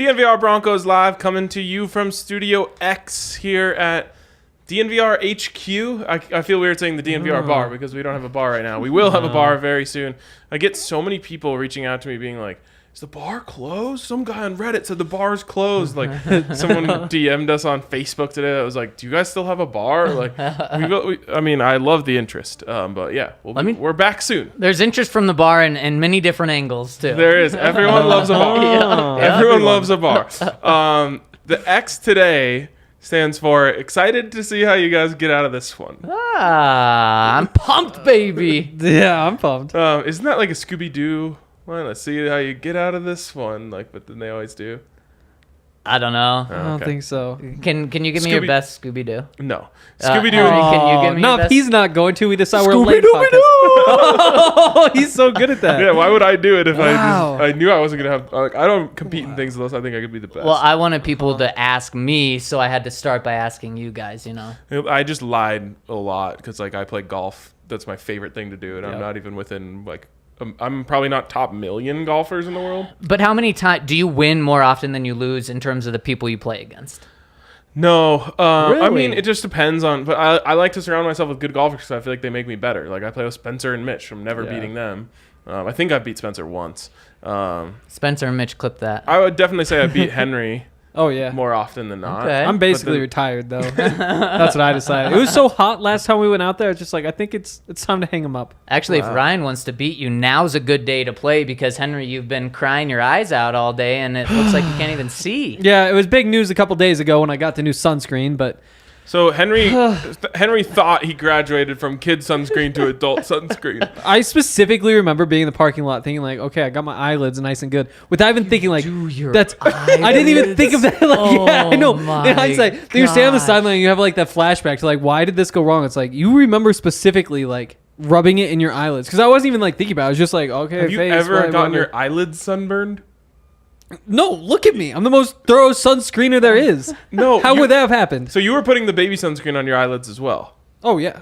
DNVR Broncos Live coming to you from Studio X here at DNVR HQ. I feel weird saying the DNVR bar because we don't have a bar right now. We will have a bar very soon. I get so many people reaching out to me being like, is the bar closed? Some guy on Reddit said the bar's closed. Like someone DM'd us on Facebook today that was like, do you guys still have a bar? Like, I love the interest. But yeah, we're back soon. There's interest from the bar in many different angles too. There is. Everyone loves a bar. Everyone loves a bar. The X today stands for excited to see how you guys get out of this one. I'm pumped, baby. Yeah, I'm pumped. Isn't that like a Scooby-Doo? Well, let's see how you get out of this one, but then they always do. I don't know. I don't think so. Can you give me your best Scooby-Doo? No. Scooby-Doo. Can you give me your best? He's not going to. We decide we're late. Oh, he's so good at that. Yeah, why would I do it if I knew I wasn't going to have... I don't compete in things unless I think I could be the best. Well, I wanted people to ask me, so I had to start by asking you guys, I just lied a lot because I play golf. That's my favorite thing to do, and I'm not even within... I'm probably not top million golfers in the world. But how many times do you win more often than you lose in terms of the people you play against? No, really? I mean it just depends on. But I like to surround myself with good golfers because I feel like they make me better. Like I play with Spencer and Mitch. I'm never beating them. I think I beat Spencer once. Spencer and Mitch, clip that. I would definitely say I beat Henry. Oh, yeah. More often than not. Okay. I'm basically retired, though. That's what I decided. It was so hot last time we went out there. It's just I think it's time to hang him up. Actually, if Ryan wants to beat you, now's a good day to play because, Henry, you've been crying your eyes out all day, and it looks like you can't even see. Yeah, it was big news a couple days ago when I got the new sunscreen, but... So Henry thought he graduated from kid sunscreen to adult sunscreen. I specifically remember being in the parking lot thinking okay, I got my eyelids nice and good, without even thinking I didn't even think of that. I know. In hindsight, you stay on the sideline, and you have that flashback to why did this go wrong? It's you remember specifically rubbing it in your eyelids because I wasn't even thinking about it. I was just okay. Have you ever gotten your eyelids sunburned? No, look at me. I'm the most thorough sunscreener there is. No. How would that have happened? So you were putting the baby sunscreen on your eyelids as well? Oh, yeah.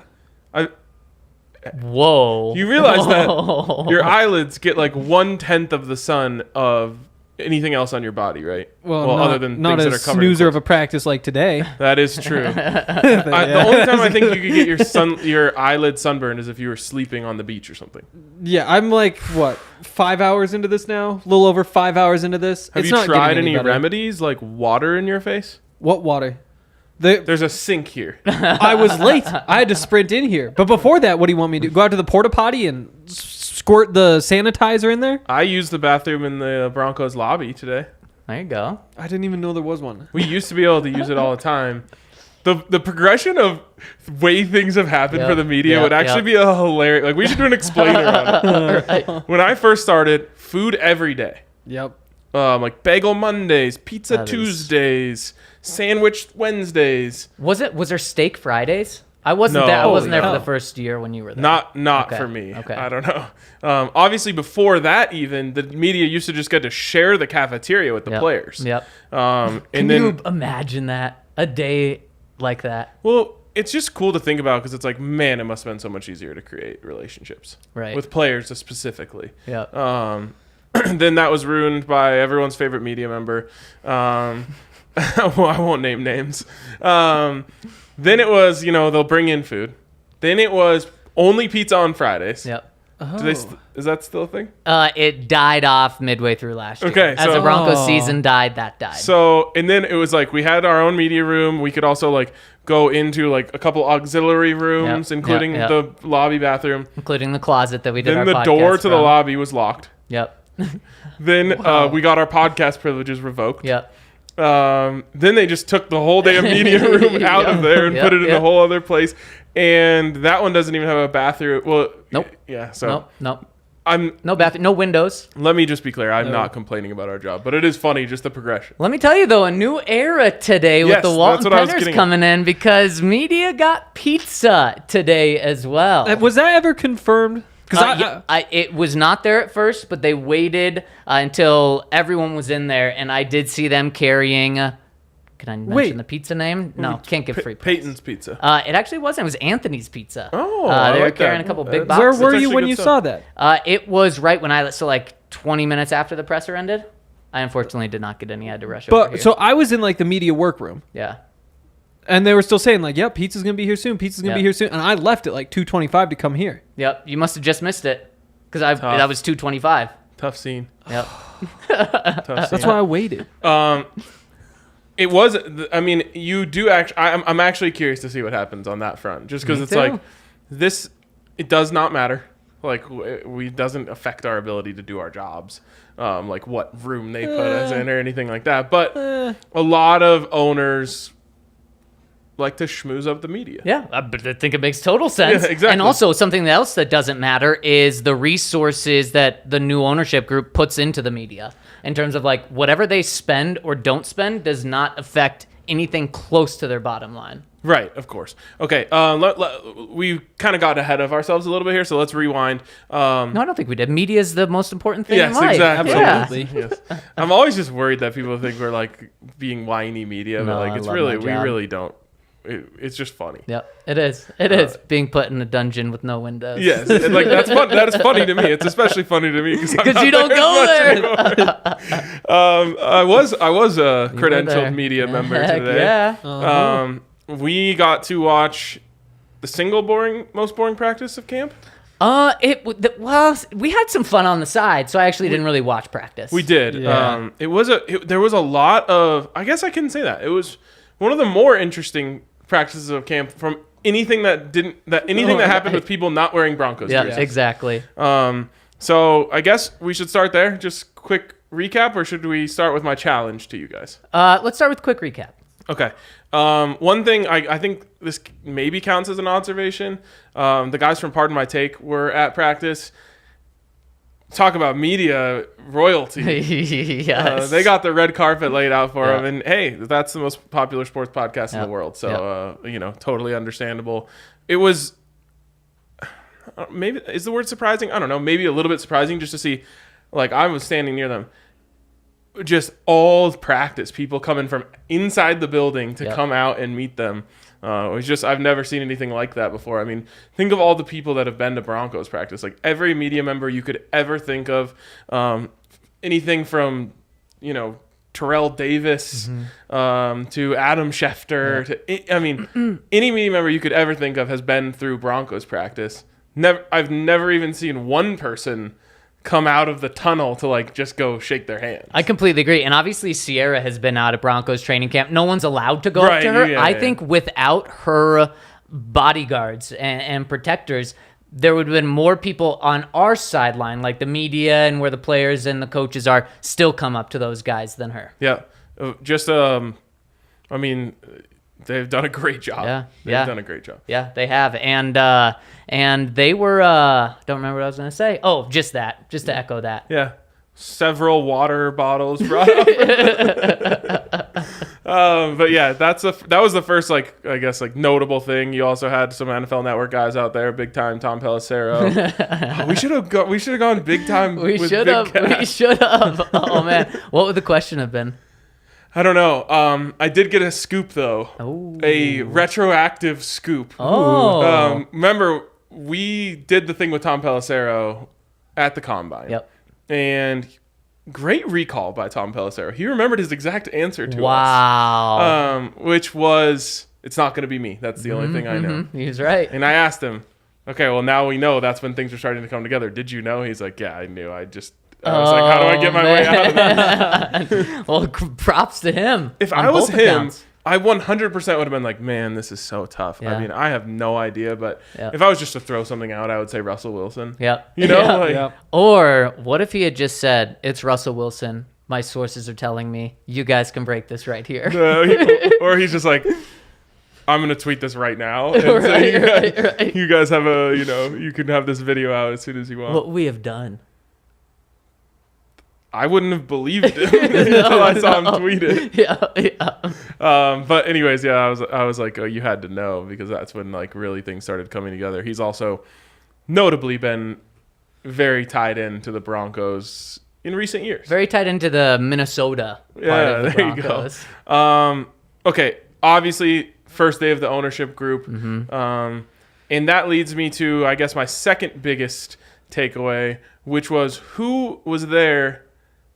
Whoa. You realize that your eyelids get 1/10 of the sun of anything else on your body, right? Well, other than not things a that are covered snoozer of a practice like today. That is true. The only time I think you could get your eyelid sunburned is if you were sleeping on the beach or something. Yeah, I'm 5 hours into this now? A little over 5 hours into this. Have you tried any remedies like water in your face? What water? There's a sink here. I was late. I had to sprint in here. But before that, what do you want me to do? Go out to the porta potty and squirt the sanitizer in there? I used the bathroom in the Broncos lobby today. There you go. I didn't even know there was one. We used to be able to use it all the time. The progression of way things have happened for the media would actually be a hilarious... we should do an explainer on it. Right. When I first started, food every day. Yep. Bagel Mondays, Pizza Tuesdays, Sandwich Wednesdays. Was there Steak Fridays? I wasn't there for the first year when you were there. Not for me. Okay. I don't know. Obviously, before that, even the media used to just get to share the cafeteria with the players. Yep. Can you imagine that a day like that? Well, it's just cool to think about because it's man, it must have been so much easier to create relationships with players specifically. Yeah. Then that was ruined by everyone's favorite media member. I won't name names. Then it was, they'll bring in food. Then it was only pizza on Fridays. Yep. Oh. Is that still a thing? It died off midway through last year. Okay. As the Broncos season died, that died. So, and then it was we had our own media room. We could also go into a couple auxiliary rooms, including the lobby bathroom. Including the closet that we did our podcast Then the door to the lobby was locked. Yep. Then we got our podcast privileges revoked. Yep. Then they just took the whole damn media room out of there and put it in a whole other place. And that one doesn't even have a bathroom. Well, nope. Yeah. So nope. No bathroom, no windows. Let me just be clear. I'm not complaining about our job, but it is funny, just the progression. Let me tell you, though, a new era today with the Walton-Penners coming in because media got pizza today as well. Was that ever confirmed? It was not there at first, but they waited until everyone was in there, and I did see them carrying... Can I mention the pizza name? No, can't give free praise. Peyton's Pizza. It actually wasn't. It was Anthony's Pizza. Oh, they were carrying a couple big boxes. Where were you when you saw that? It was right when 20 minutes after the presser ended. I unfortunately did not get any. I had to rush over But here. so I was in like the media workroom, Yeah. and they were still saying like, "Yep, pizza's gonna be here soon. Pizza's gonna Yeah. be here soon." And I left at like 2:25 to come here. Yep. You must have just missed it because that was 2:25. Tough scene. Yep. Tough scene. That's why I waited. It was. I mean, you do actually. I'm actually curious to see what happens on that front, just because Me it's too. like this. It does not matter. Like we doesn't affect our ability to do our jobs. Like what room they put us in or anything like that. But a lot of owners like to schmooze up the media. Yeah, but I think it makes total sense. Yeah, exactly. And also something else that doesn't matter is the resources that the new ownership group puts into the media in terms of like whatever they spend or don't spend does not affect anything close to their bottom line. Right, of course. Okay, we kind of got ahead of ourselves a little bit here, so let's rewind. No, I don't think we did. Media is the most important thing in Yes, life. exactly. Yeah. Absolutely. Yes. I'm always just worried that people think we're like being whiny media, but No, like I it's love really my we job. really don't. It's just funny. Yep, it is. It is being put in a dungeon with no windows. Yes, and like that's fun. That is funny to me. It's especially funny to me Because you don't go there. I was a You were there. credentialed media member Heck today. Yeah. We got to watch the single most boring practice of camp. Well, we had some fun on the side, so I actually didn't really watch practice. We did. Yeah. There was a lot of. I guess I can say that it was one of the more interesting practices of camp from anything that happened with people not wearing Broncos Yeah, jerseys. exactly. So I guess we should start there. Just quick recap, or should we start with my challenge to you guys? Let's start with a quick recap. Okay. One thing I think this maybe counts as an observation. The guys from Pardon My Take were at practice. Talk about media royalty. Yes. They got the red carpet laid out for Yeah. them, and hey, that's the most popular sports podcast in the world. So totally understandable. It was maybe is the word surprising? I don't know. Maybe a little bit surprising just to see. Like I was standing near them. Just all practice, people coming from inside the building to come out and meet them. It was just, I've never seen anything like that before. I mean, think of all the people that have been to Broncos practice. Like every media member you could ever think of, anything from, Terrell Davis to Adam Schefter. To, any media member you could ever think of has been through Broncos practice. I've never even seen one person come out of the tunnel to like just go shake their hands. I completely agree. And obviously Sierra has been out at Broncos training camp. No one's allowed to go up to her. I think without her bodyguards and protectors, there would have been more people on our sideline, like the media and where the players and the coaches are, still come up to those guys than her. Yeah. Just, they've done a great job. They've done a great job. Yeah, they have. And they were, don't remember what I was going to say. Oh, just to echo that. Yeah. Several water bottles brought up. But yeah, that was the first, notable thing. You also had some NFL Network guys out there, big time Tom Pelissero. We should have gone big time. We should have. Oh man, what would the question have been? I don't know. I did get a scoop though. Oh. A retroactive scoop. Oh. Remember, we did the thing with Tom Pelissero at the Combine. Yep. And great recall by Tom Pelissero. He remembered his exact answer to us. Wow. Which was, it's not going to be me. That's the only thing I know. He was right. And I asked him, okay, well, now we know that's when things are starting to come together. Did you know? He's like, yeah, I knew. I was like, how do I get my way out of that? Well, props to him. If on I was both him, accounts. I 100% would have been like, man, this is so tough. Yeah. I mean, I have no idea, but Yeah. if I was just to throw something out, I would say Russell Wilson. Yep. You know? Yeah. Like, Yep. Or what if he had just said, it's Russell Wilson. My sources are telling me you guys can break this right here. or he's just like, I'm going to tweet this right now. And so Right. you guys have you can have this video out as soon as you want. What we have done. I wouldn't have believed him until I saw him tweet it. Yeah. But anyways, yeah, I was like, oh, you had to know, because that's when like really things started coming together. He's also notably been very tied into the Broncos in recent years. Very tied into the Minnesota part of the there you Broncos. go. Okay, obviously first day of the ownership group, and that leads me to, I guess, my second biggest takeaway, which was who was there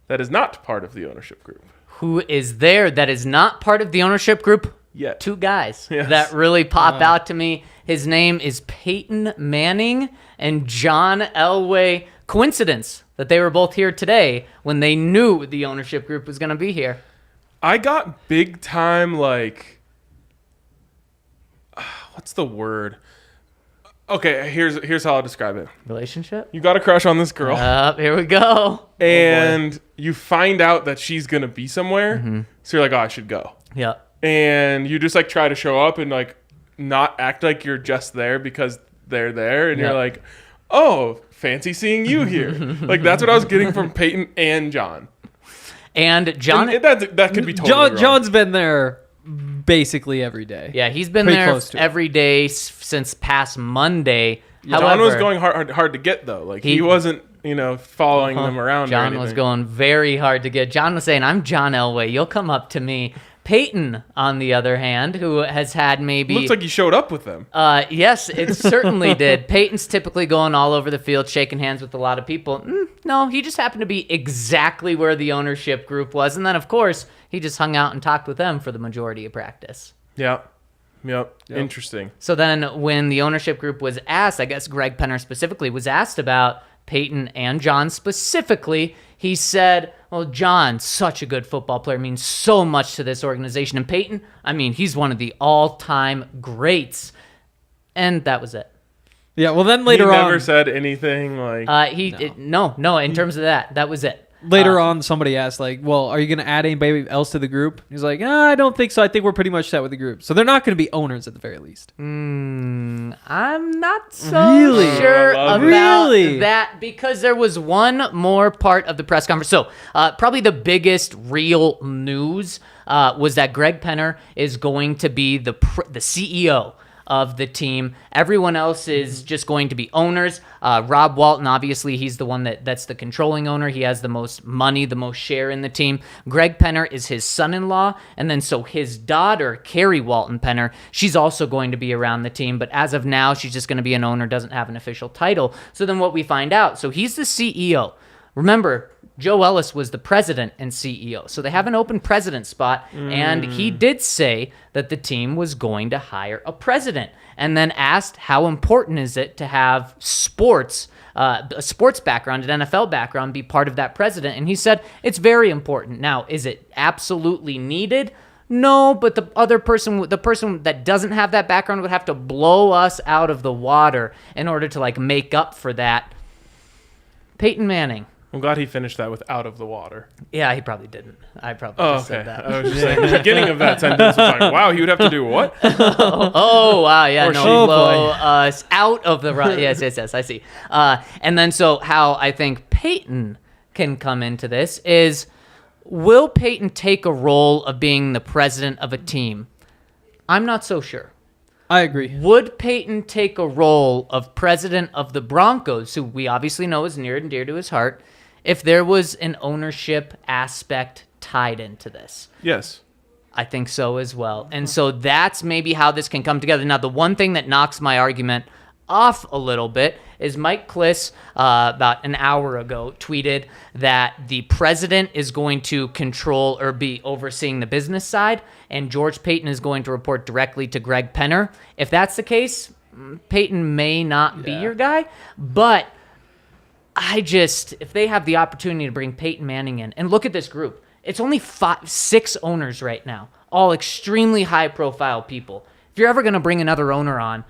that is not part of the ownership group. Who is there that is not part of the ownership group? Yet. 2 guys Yes. that really pop out to me. His name is Peyton Manning and John Elway. Coincidence that they were both here today when they knew the ownership group was going to be here. I got big time, like, what's the word? Okay, here's how I'll describe it. Relationship? You got a crush on this girl. Here we go. And you find out that she's going to be somewhere. So you're like, oh, I should go. Yeah. And you just like try to show up and like not act like you're just there because they're there. And you're like, oh, fancy seeing you here. Like that's what I was getting from Peyton and John. And John, And that could be totally wrong. John's been there basically every day. yeah, he's been Pretty there close to it. every day since past Monday. John However, was going hard to get though. Like he wasn't, following them around. John or was anything. going very hard to get. John was saying, I'm John Elway. You'll come up to me. Peyton, on the other hand, who has had maybe... Looks like you showed up with them. Yes, it certainly did. Peyton's typically going all over the field, shaking hands with a lot of people. No, he just happened to be exactly where the ownership group was. And then, of course, he just hung out and talked with them for the majority of practice. Yep. Interesting. So then when the ownership group was asked, I guess Greg Penner specifically was asked about Peyton and John specifically, he said, well, John, such a good football player, means so much to this organization. And Peyton, I mean, he's one of the all-time greats. And that was it. Yeah, well, then later he on... never said anything like... No, in terms of that was it. Later on, somebody asked, like, well, are you going to add anybody else to the group? He's like, I don't think so. I think we're pretty much set with the group. So they're not going to be owners at the very least. I'm not so sure about that because there was one more part of the press conference. So probably the biggest real news was that Greg Penner is going to be the CEO of the team. Everyone else is just going to be owners. Rob Walton, obviously, he's the one that's the controlling owner. He has the most money, the most share in the team. Greg Penner is his son-in-law, and then so his daughter, Carrie Walton-Penner, she's also going to be around the team, but as of now, she's just going to be an owner, doesn't have an official title. So then what we find out, so he's the CEO. Remember, Joe Ellis was the president and CEO. So they have an open president spot, and he did say that the team was going to hire a president, and then asked how important is it to have sports, a sports background, an NFL background, be part of that president, and he said it's very important. Now, is it absolutely needed? No, but the person that doesn't have that background would have to blow us out of the water in order to like make up for that. Peyton Manning. I'm glad he finished that with out of the water. Yeah, he probably didn't. I probably just said that. I was just saying, the beginning of that sentence was like, wow, he would have to do what? Oh, wow, yeah, Or no, she. blow us out of the run. Yes, I see. And then so how I think Peyton can come into this is, will Peyton take a role of being the president of a team? I'm not so sure. I agree. Would Peyton take a role of president of the Broncos, who we obviously know is near and dear to his heart, if there was an ownership aspect tied into this? Yes. I think so as well. And so that's maybe how this can come together. Now, the one thing that knocks my argument off a little bit is Mike Kliss, about an hour ago, tweeted that the president is going to control or be overseeing the business side, and George Payton is going to report directly to Greg Penner. If that's the case, Payton may not be your guy, but if they have the opportunity to bring Peyton Manning in, and look at this group, it's only 6 owners right now, all extremely high-profile people. If you're ever going to bring another owner on,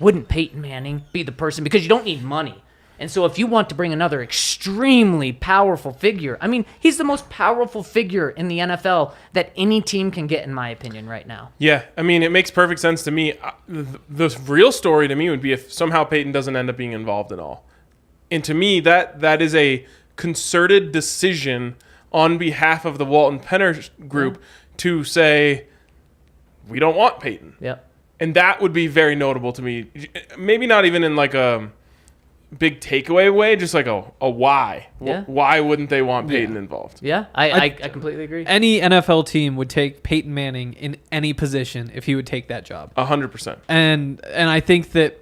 wouldn't Peyton Manning be the person? Because you don't need money. And so if you want to bring another extremely powerful figure, I mean, he's the most powerful figure in the NFL that any team can get, in my opinion, right now. Yeah, I mean, it makes perfect sense to me. The real story to me would be if somehow Peyton doesn't end up being involved at all. And to me, that is a concerted decision on behalf of the Walton-Penner group to say, we don't want Peyton. Yep. And that would be very notable to me. Maybe not even in like a big takeaway way, just like a why. Yeah. Why wouldn't they want Peyton involved? Yeah, I completely agree. Any NFL team would take Peyton Manning in any position if he would take that job. 100%. And I think that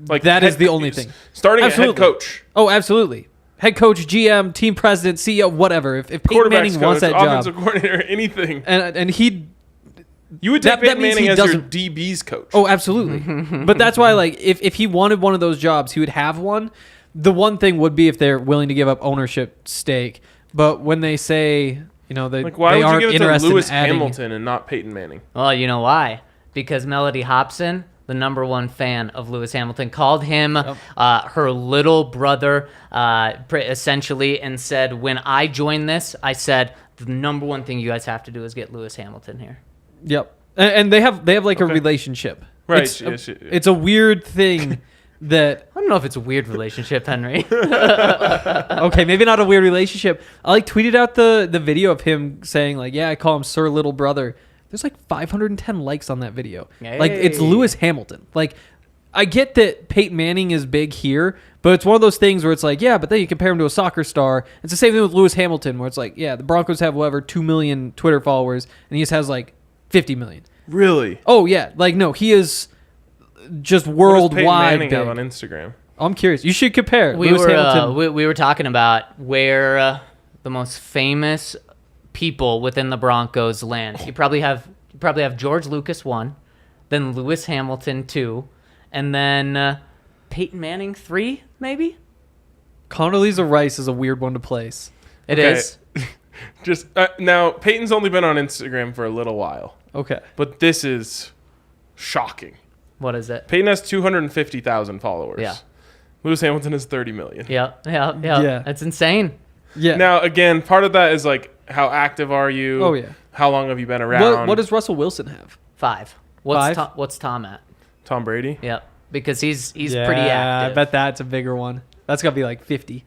Like that is the only thing. Starting Absolutely. at head coach. Oh, absolutely. head coach, GM, team president, CEO, whatever. If Peyton Manning wants that job, offensive coordinator, anything, and he. You would take Peyton Manning as your DB's coach. Oh, absolutely. But that's why, like, if he wanted one of those jobs, he would have one. The one thing would be if they're willing to give up ownership stake. But when they say, they why would you give it to Lewis adding, Hamilton and not Peyton Manning? Well, you know why? Because Melody Hobson, the number one fan of Lewis Hamilton, called him her little brother, essentially, and said, when I joined this, I said, the number one thing you guys have to do is get Lewis Hamilton here. Yep. And they have like a relationship. Right. It's a weird thing that... I don't know if it's a weird relationship, Henry. Okay, maybe not a weird relationship. I tweeted out the video of him saying I call him Sir Little Brother. There's 510 likes on that video. Hey. It's Lewis Hamilton. I get that Peyton Manning is big here, but it's one of those things where it's but then you compare him to a soccer star. It's the same thing with Lewis Hamilton, where it's the Broncos have 2 million Twitter followers, and he just has 50 million. Really? Oh yeah, no, he is just worldwide. What does Peyton Manning big. have on Instagram? I'm curious. You should compare. We were talking about where the most famous people within the Broncos land. You probably have George Lucas 1, then Lewis Hamilton 2, and then Peyton Manning 3, maybe. Condoleezza Rice is a weird one to place. It is. Just now, Peyton's only been on Instagram for a little while. Okay, but this is shocking. What is it? Peyton has 250,000 followers. Yeah. Lewis Hamilton has 30 million. Yeah. That's insane. Yeah. Now, again, part of that is how active are you? Oh yeah. How long have you been around? What does Russell Wilson have? 5. Five? What's Tom at? Tom Brady? Yep. Because he's pretty I active. bet that's a bigger one. That's got to be 50.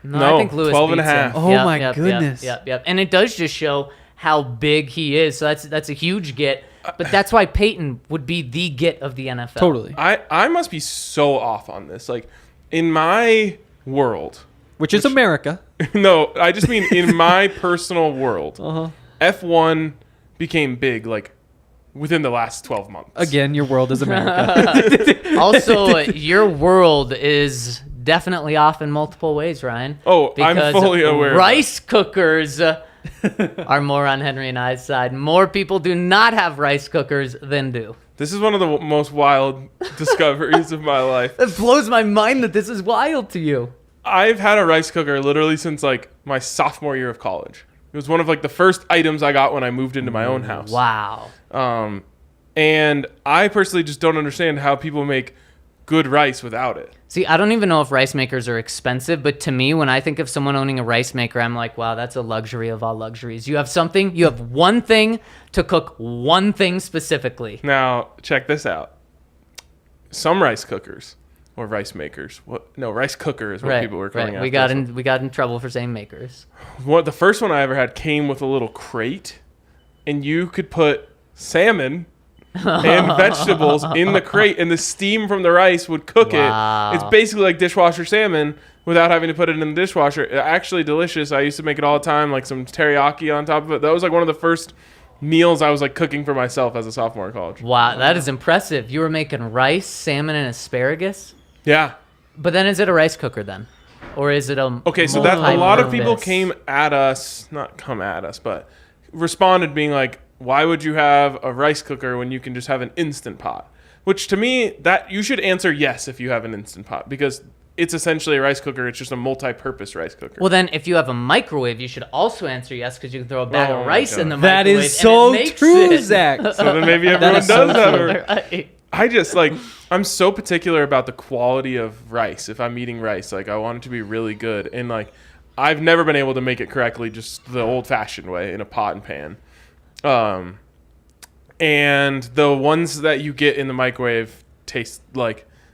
No, I think Lewis 12 and a beats half. him. Oh my goodness. Yep. And it does just show how big he is. So that's a huge get. But that's why Peyton would be the get of the NFL. Totally. I must be so off on this. In my world, which is America. No, I just mean in my personal world. F1 became big within the last 12 months. Again, your world is America. Also, your world is definitely off in multiple ways, Ryan. Oh, I'm fully aware. Rice cookers are more on Henry and I's side. More people do not have rice cookers than do. This is one of the most wild discoveries of my life. It blows my mind that this is wild to you. I've had a rice cooker literally since my sophomore year of college. It was one of the first items I got when I moved into my own house. Wow. And I personally just don't understand how people make good rice without it. See, I don't even know if rice makers are expensive, but to me, when I think of someone owning a rice maker, I'm like, wow, that's a luxury of all luxuries. You have one thing to cook one thing specifically. Now, check this out. Some rice cookers or rice makers. Rice cooker is what people were calling it. We got in trouble for saying makers. The first one I ever had came with a little crate, and you could put salmon and vegetables in the crate, and the steam from the rice would cook it. It's basically like dishwasher salmon without having to put it in the dishwasher. Actually delicious. I used to make it all the time, some teriyaki on top of it. That was one of the first meals I was cooking for myself as a sophomore in college. Wow, that is impressive. You were making rice, salmon, and asparagus? Yeah. But then is it a rice cooker then? Or is it a Okay, so that a lot of people came at us, not come at us, but responded being why would you have a rice cooker when you can just have an Instant Pot? Which to me, that you should answer yes if you have an Instant Pot, because it's essentially a rice cooker. It's just a multi-purpose rice cooker. Well, then if you have a microwave, you should also answer yes, because you can throw a bag of rice in the microwave. That is so true, Zach. So then maybe everyone does that. I just I'm so particular about the quality of rice. If I'm eating rice, I want it to be really good. And I've never been able to make it correctly, just the old-fashioned way in a pot and pan. And the ones that you get in the microwave taste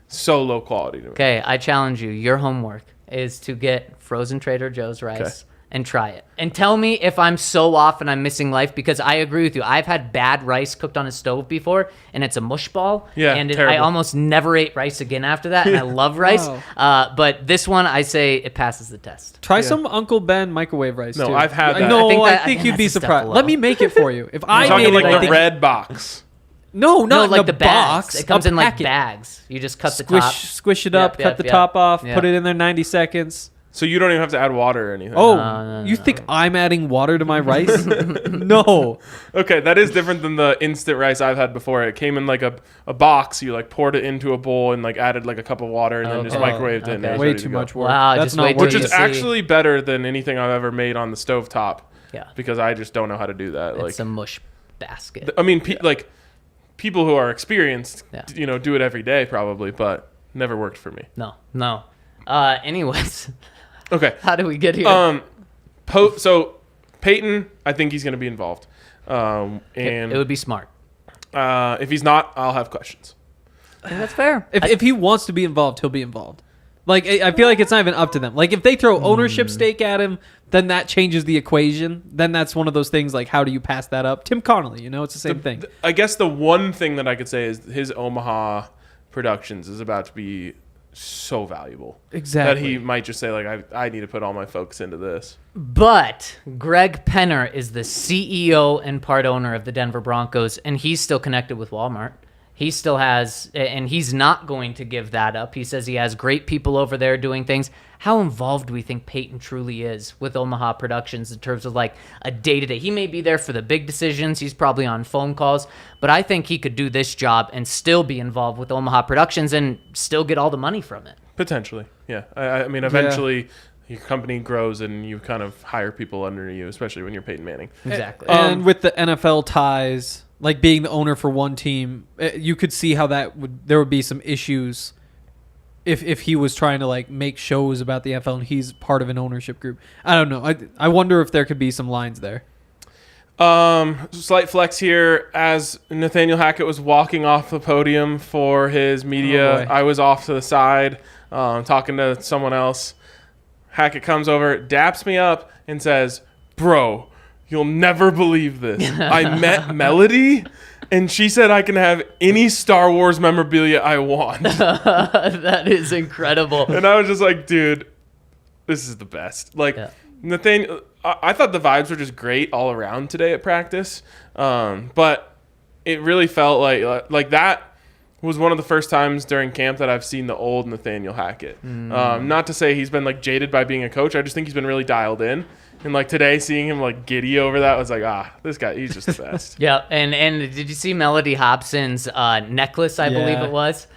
so low quality to me. Okay, I challenge you. Your homework is to get frozen Trader Joe's rice and try it. And tell me if I'm so off and I'm missing life, because I agree with you. I've had bad rice cooked on a stove before, and it's a mush ball. Yeah, and terrible. I almost never ate rice again after that, and I love rice. Wow. But this one, I say it passes the test. Try some Uncle Ben microwave rice, No, too. I've had that. No, I I think think you'd that's be a step surprised. below. Let me make it for you. If I I'm talking made it, the red box. No, not like the bags. box. It comes in packet. bags. You just cut the top. Squish it up, cut the top off, put it in there 90 seconds. So you don't even have to add water or anything. Oh, No. you think I'm adding water to my rice? No. Okay, that is different than the instant rice I've had before. It came in like a box. You like poured it into a bowl and like added like a cup of water and then just microwaved it. And it was Way ready too to go. much work. Wow, That's just not wait worth Which till is you see. actually better than anything I've ever made on the stovetop. Yeah. Because I just don't know how to do that. Like, It's a mush basket. I mean, like people who are experienced, Yeah. do it every day probably, but never worked for me. No. Anyways, Okay. how do we get here? So Peyton, I think he's going to be involved. And it would be smart. if he's not, I'll have questions. I think that's fair. If he wants to be involved, he'll be involved. Like, I feel like it's not even up to them. Like, if they throw ownership stake at him, then that changes the equation. Then that's one of those things, like, how do you pass that up? Tim Connolly, it's the same thing. I guess the one thing that I could say is his Omaha Productions is about to be so valuable. Exactly. That he might just say, like, I need to put all my focus into this. But Greg Penner is the CEO and part owner of the Denver Broncos, and he's still connected with Walmart. He still has, and he's not going to give that up. He says he has great people over there doing things. How involved do we think Peyton truly is with Omaha Productions in terms of like a day-to-day? He may be there for the big decisions. He's probably on phone calls, but I think he could do this job and still be involved with Omaha Productions and still get all the money from it. Potentially, yeah. I mean, eventually your company grows and you kind of hire people under you, especially when you're Peyton Manning. Exactly. And with the NFL ties, like being the owner for one team, you could see how there would be some issues if he was trying to like make shows about the NFL and he's part of an ownership group. I don't know. I wonder if there could be some lines there. Slight flex here. As Nathaniel Hackett was walking off the podium for his media, I was off to the side talking to someone else. Hackett comes over, daps me up, and says, "Bro, you'll never believe this. I met Melody, and she said I can have any Star Wars memorabilia I want." That is incredible. And I was just like, dude, this is the best. Like, Nathaniel, I thought the vibes were just great all around today at practice. But it really felt like that was one of the first times during camp that I've seen the old Nathaniel Hackett. Not to say he's been like jaded by being a coach. I just think he's been really dialed in. And like today, seeing him like giddy over that was like, this guy, he's just the best. Yeah, and did you see Melody Hobson's necklace? I believe it was.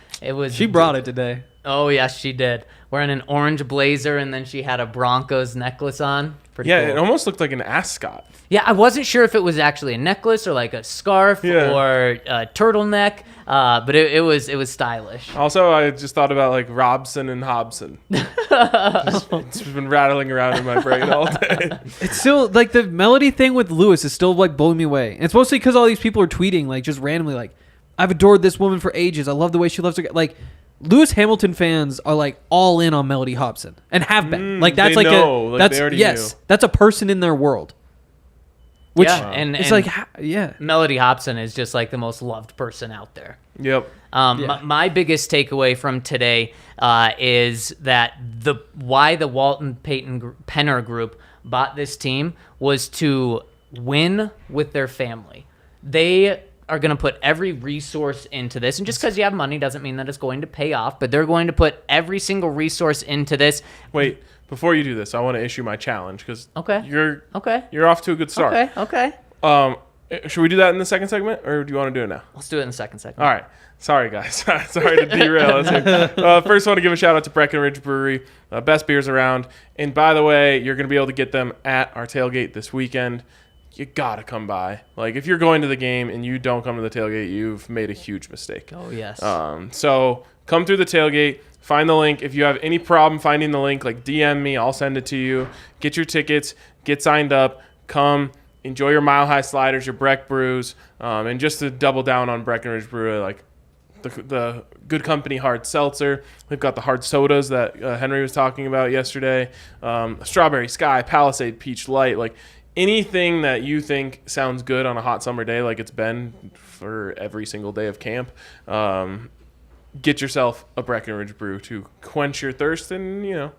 She brought it today. Oh yes, she did. Wearing an orange blazer, and then she had a Broncos necklace on. Pretty cool. It almost looked like an ascot. Yeah, I wasn't sure if it was actually a necklace or like a scarf or a turtleneck, but it was stylish. Also, I just thought about like Robson and Hobson. It's been rattling around in my brain all day. It's still like the Melody thing with Lewis is still like blowing me away. And it's mostly because all these people are tweeting like just randomly like, "I've adored this woman for ages. I love the way she loves her." Like, Lewis Hamilton fans are like all in on Melody Hobson and have been. Like that's they like know, like, that's they already yes, knew. that's a person in their world. Which and it's and like Melody Hobson is just like the most loved person out there. Yep. My biggest takeaway from today is that why the Walton Penner group bought this team was to win with their family. They are going to put every resource into this, and just because you have money doesn't mean that it's going to pay off, but they're going to put every single resource into this. Wait, before you do this, I want to issue my challenge because you're off to a good start. Okay. Should we do that in the second segment, or do you want to do it now? Let's do it in the second segment. All right. Sorry, guys. Sorry to derail us. First, I want to give a shout out to Breckenridge Brewery, best beers around. And by the way, you're going to be able to get them at our tailgate this weekend. You got to come by. Like, if you're going to the game and you don't come to the tailgate, you've made a huge mistake. Oh, yes. So come through the tailgate. Find the link. If you have any problem finding the link, like DM me. I'll send it to you. Get your tickets. Get signed up. Come. Enjoy your Mile High Sliders, your Breck Brews. And just to double down on Breckenridge Brewery, like the Good Company hard seltzer. We've got the hard sodas that Henry was talking about yesterday. Strawberry Sky, Palisade Peach Light. Like, anything that you think sounds good on a hot summer day, like it's been for every single day of camp, get yourself a Breckenridge brew to quench your thirst in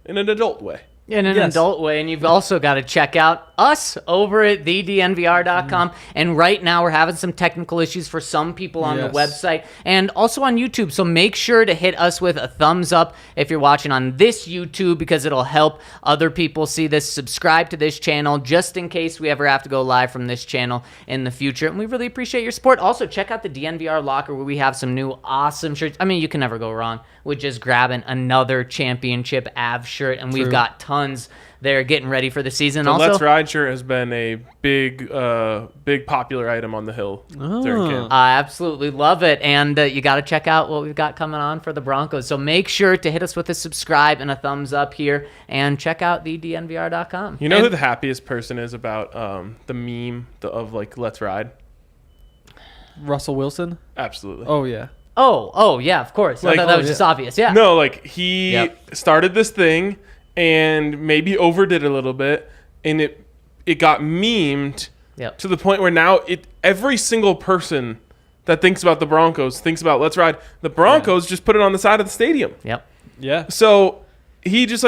an adult way. in an adult way. And you've also got to check out us over at thednvr.com. And right now we're having some technical issues for some people on the website and also on YouTube. So make sure to hit us with a thumbs up if you're watching on this YouTube, because it'll help other people see this. Subscribe to this channel just in case we ever have to go live from this channel in the future. And we really appreciate your support. Also, check out the DNVR locker where we have some new awesome shirts. I mean, you can never go wrong with just grabbing another championship Av shirt. And we've got tons there getting ready for the season. The also, Let's Ride shirt has been a big popular item on the Hill during camp. I absolutely love it. And you got to check out what we've got coming on for the Broncos. So make sure to hit us with a subscribe and a thumbs up here, and check out thednvr.com. You know who the happiest person is about the meme of like Let's Ride? Russell Wilson? Absolutely. Oh, yeah. Oh, yeah, of course. I thought that was just obvious. Yeah. No, like he started this thing and maybe overdid a little bit, and it got memed to the point where now every single person that thinks about the Broncos thinks about Let's Ride. The Broncos just put it on the side of the stadium. Yep. Yeah. So he just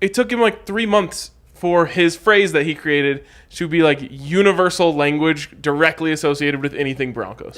it took him 3 months for his phrase that he created to be universal language directly associated with anything Broncos.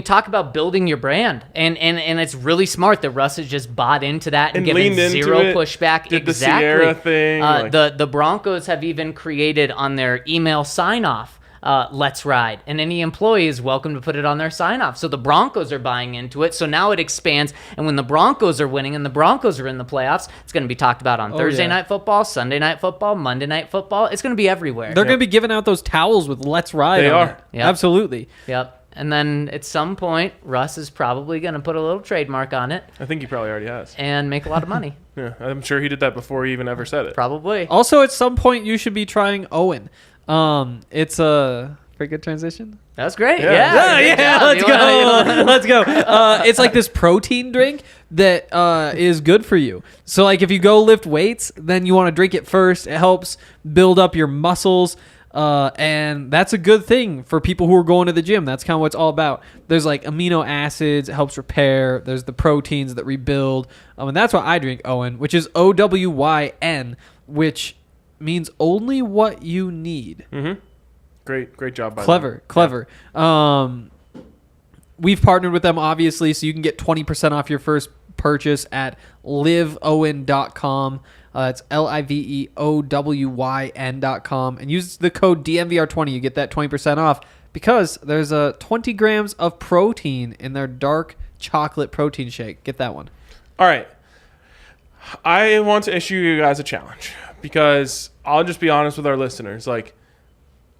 Talk about building your brand, and it's really smart that Russ has just bought into that and given zero pushback. Did the Sierra thing. The Broncos have even created on their email sign-off, Let's Ride, and any employee is welcome to put it on their sign-off. So the Broncos are buying into it, so now it expands, and when the Broncos are winning and the Broncos are in the playoffs, it's going to be talked about on Thursday Night Football, Sunday Night Football, Monday Night Football. It's going to be everywhere. They're going to be giving out those towels with Let's Ride. They on are. it. Yep. Absolutely. Yep. And then at some point, Russ is probably going to put a little trademark on it. I think he probably already has. And make a lot of money. Yeah, I'm sure he did that before he even ever said it. Probably. Also, at some point, you should be trying Owen. It's a... Pretty good transition. That was great. Yeah. Let's go. Let's go. It's like this protein drink that is good for you. So if you go lift weights, then you want to drink it first. It helps build up your muscles. And that's a good thing for people who are going to the gym. That's kind of what it's all about. There's amino acids. It helps repair. There's the proteins that rebuild. And that's why I drink Owen, which is OWYN, which means only what you need. Mm-hmm. Great job by them. Clever. We've partnered with them, obviously, so you can get 20% off your first purchase at liveowen.com. It's liveowyn.com. And use the code DNVR20. You get that 20% off because there's 20 grams of protein in their dark chocolate protein shake. Get that one. All right. I want to issue you guys a challenge because I'll just be honest with our listeners.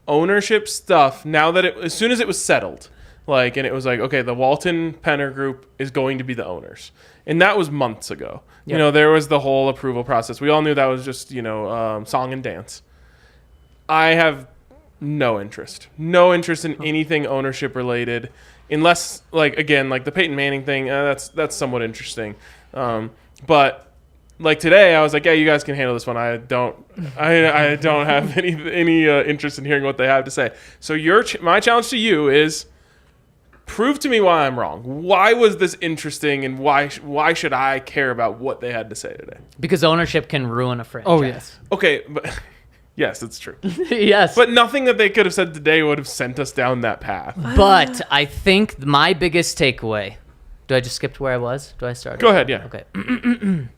Ownership stuff, now that as soon as it was settled, and it was okay, the Walton-Penner group is going to be the owners, and that was months ago. Yep. There was the whole approval process. We all knew that was just song and dance. I have no interest in anything ownership related, unless again the Peyton Manning thing. That's somewhat interesting, but. Today, I was yeah, you guys can handle this one. I don't have any interest in hearing what they have to say. So my challenge to you is prove to me why I'm wrong. Why was this interesting, and why should I care about what they had to say today? Because ownership can ruin a franchise. Oh yes. Okay, but yes, it's true. Yes. But nothing that they could have said today would have sent us down that path. But I think my biggest takeaway. Do I just skip to where I was? Do I start? Go ahead. Yeah. Okay.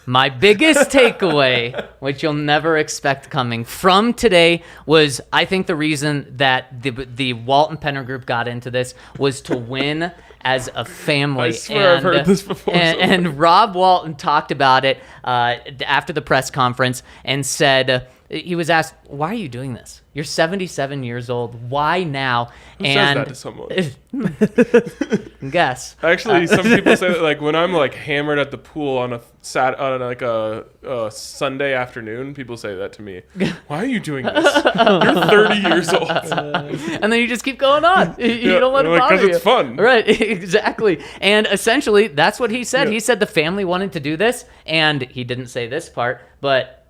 My biggest takeaway, which you'll never expect coming from today, was I think the reason that the Walton-Penner group got into this was to win as a family. I swear I've heard this before. And Rob Walton talked about it after the press conference and said, he was asked, why are you doing this? You're 77 years old. Why now? Who says that to someone? Guess. Actually, some people say that when I'm hammered at the pool on a Sunday afternoon, people say that to me. Why are you doing this? You're 30 years old. And then you just keep going on. You don't let it bother you. Because it's fun. Right, exactly. And essentially, that's what he said. Yeah. He said the family wanted to do this, and he didn't say this part, but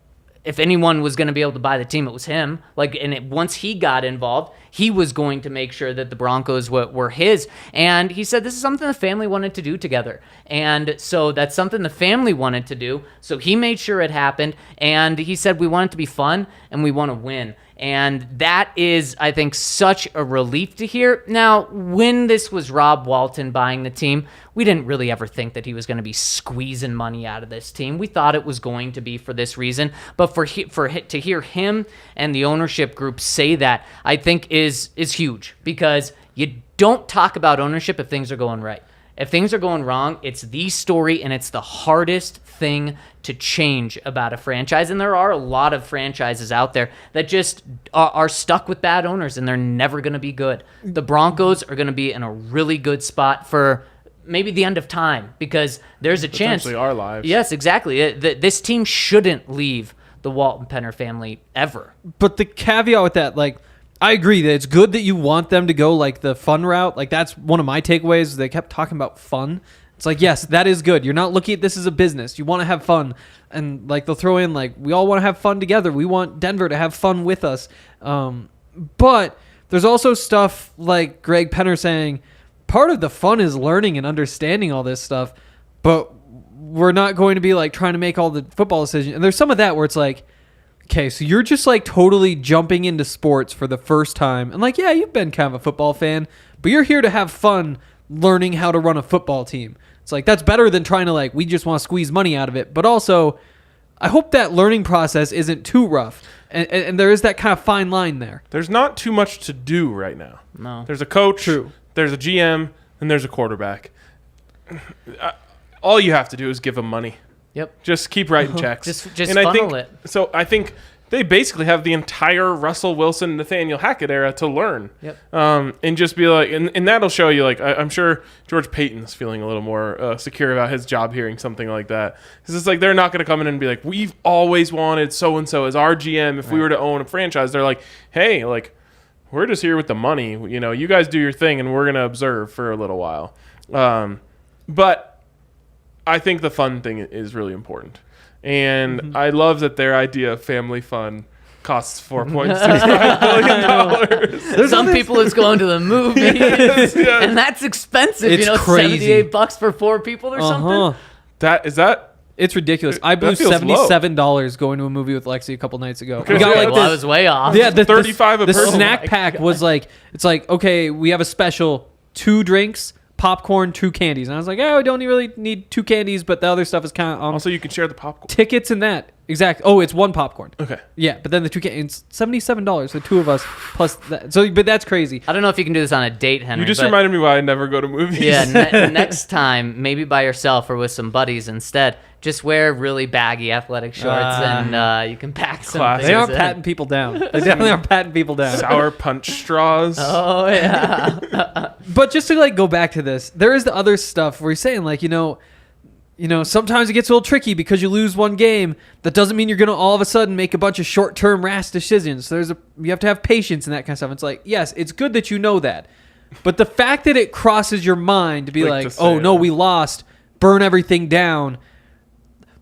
if anyone was going to be able to buy the team, it was him. Once he got involved, he was going to make sure that the Broncos were his. And he said this is something the family wanted to do together. And so that's something the family wanted to do. So he made sure it happened. And he said, we want it to be fun and we want to win. And that is, I think, such a relief to hear. Now, when this was Rob Walton buying the team, we didn't really ever think that he was going to be squeezing money out of this team. We thought it was going to be for this reason. But to hear him and the ownership group say that, I think is huge, because you don't talk about ownership if things are going right. If things are going wrong, it's the story, and it's the hardest thing to change about a franchise. And there are a lot of franchises out there that just are stuck with bad owners, and they're never going to be good. The Broncos are going to be in a really good spot for maybe the end of time, because there's a chance. Potentially our lives. Yes, exactly. This team shouldn't leave the Walton-Penner family ever. But the caveat with that, I agree that it's good that you want them to go the fun route. That's one of my takeaways. They kept talking about fun. It's yes, that is good. You're not looking at this as a business. You want to have fun. And they'll throw in we all want to have fun together. We want Denver to have fun with us. But there's also stuff like Greg Penner saying, part of the fun is learning and understanding all this stuff, but we're not going to be trying to make all the football decisions. And there's some of that where it's okay, so you're just totally jumping into sports for the first time. And yeah, you've been kind of a football fan, but you're here to have fun learning how to run a football team. It's that's better than trying to we just want to squeeze money out of it. But also, I hope that learning process isn't too rough. And there is that kind of fine line there. There's not too much to do right now. No. There's a coach, True. There's a GM, and there's a quarterback. All you have to do is give them money. Yep. Just keep writing checks. Just and funnel it. So I think they basically have the entire Russell Wilson, Nathaniel Hackett era to learn. Yep. And just be and that'll show you, I'm sure George Payton's feeling a little more secure about his job hearing something like that. Because it's they're not going to come in and be we've always wanted so-and-so as our GM if we were to own a franchise. They're hey, we're just here with the money. You guys do your thing, and we're going to observe for a little while. But I think the fun thing is really important. And I love that their idea of family fun costs $4.65 billion. Some people it's going to the movies, yes. and that's expensive. It's crazy. $78 for 4 people or something. It's ridiculous. I blew $77 going to a movie with Lexi a couple nights ago. Okay. We got I was way off. Yeah, the 35 a the person. snack pack was it's okay, we have a special 2 drinks, popcorn, 2 candies. And I was we don't really need 2 candies, but the other stuff is kind of Also, you can share the popcorn. tickets and that. Exactly. Oh, it's 1 popcorn. Okay. Yeah, but then the 2 candies, $77 for 2 of us plus that. So, but that's crazy. I don't know if you can do this on a date, Henry. You just reminded me why I never go to movies. Yeah, next time, maybe by yourself or with some buddies instead. Just wear really baggy athletic shorts and you can pack some Classic. things They aren't in. patting people down. They definitely aren't patting people down. Sour punch straws. Oh, yeah. But just to go back to this, there is the other stuff where he's saying sometimes it gets a little tricky because you lose one game. That doesn't mean you're going to all of a sudden make a bunch of short-term rash decisions. So you have to have patience and that kind of stuff. It's yes, it's good that you know that. But the fact that it crosses your mind to be oh no, we lost, burn everything down.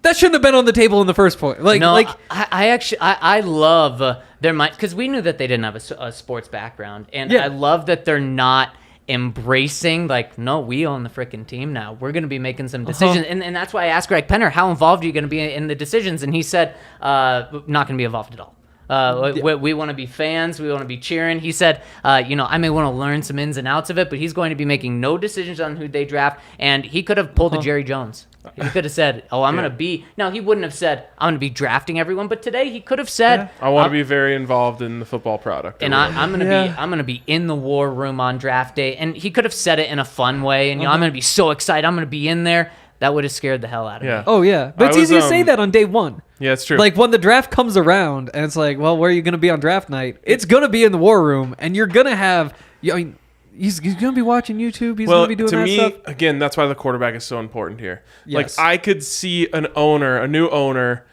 That shouldn't have been on the table in the first place. I love their mind, because we knew that they didn't have a sports background, and I love that they're not embracing no, we own the freaking team now. We're going to be making some decisions, and that's why I asked Greg Penner, how involved are you going to be in the decisions, and he said, not going to be involved at all. We want to be fans. We want to be cheering. He said, I may want to learn some ins and outs of it, but he's going to be making no decisions on who they draft. And he could have pulled a Jerry Jones. He could have said, I'm going to be... Now, he wouldn't have said, I'm going to be drafting everyone. But today, he could have said... I want to be very involved in the football product. And I'm going to be in the war room on draft day. And he could have said it in a fun way. And, I'm going to be so excited. I'm going to be in there. That would have scared the hell out of me. Oh, yeah. But it's easy to say that on day one. Yeah, it's true. When the draft comes around and it's well, where are you going to be on draft night? It's going to be in the war room, and you're going to have... he's going to be watching YouTube. He's going to be doing that stuff. Again, that's why the quarterback is so important here. Yes. I could see a new owner,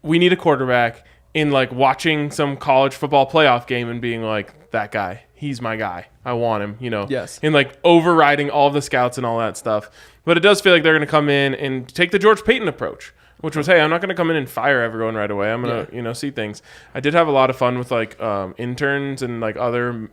we need a quarterback, in watching some college football playoff game and being that guy, he's my guy. I want him, Yes. And overriding all the scouts and all that stuff. But it does feel like they're going to come in and take the George Payton approach. which was, hey, I'm not going to come in and fire everyone right away. I'm going to, see things. I did have a lot of fun with like interns and like other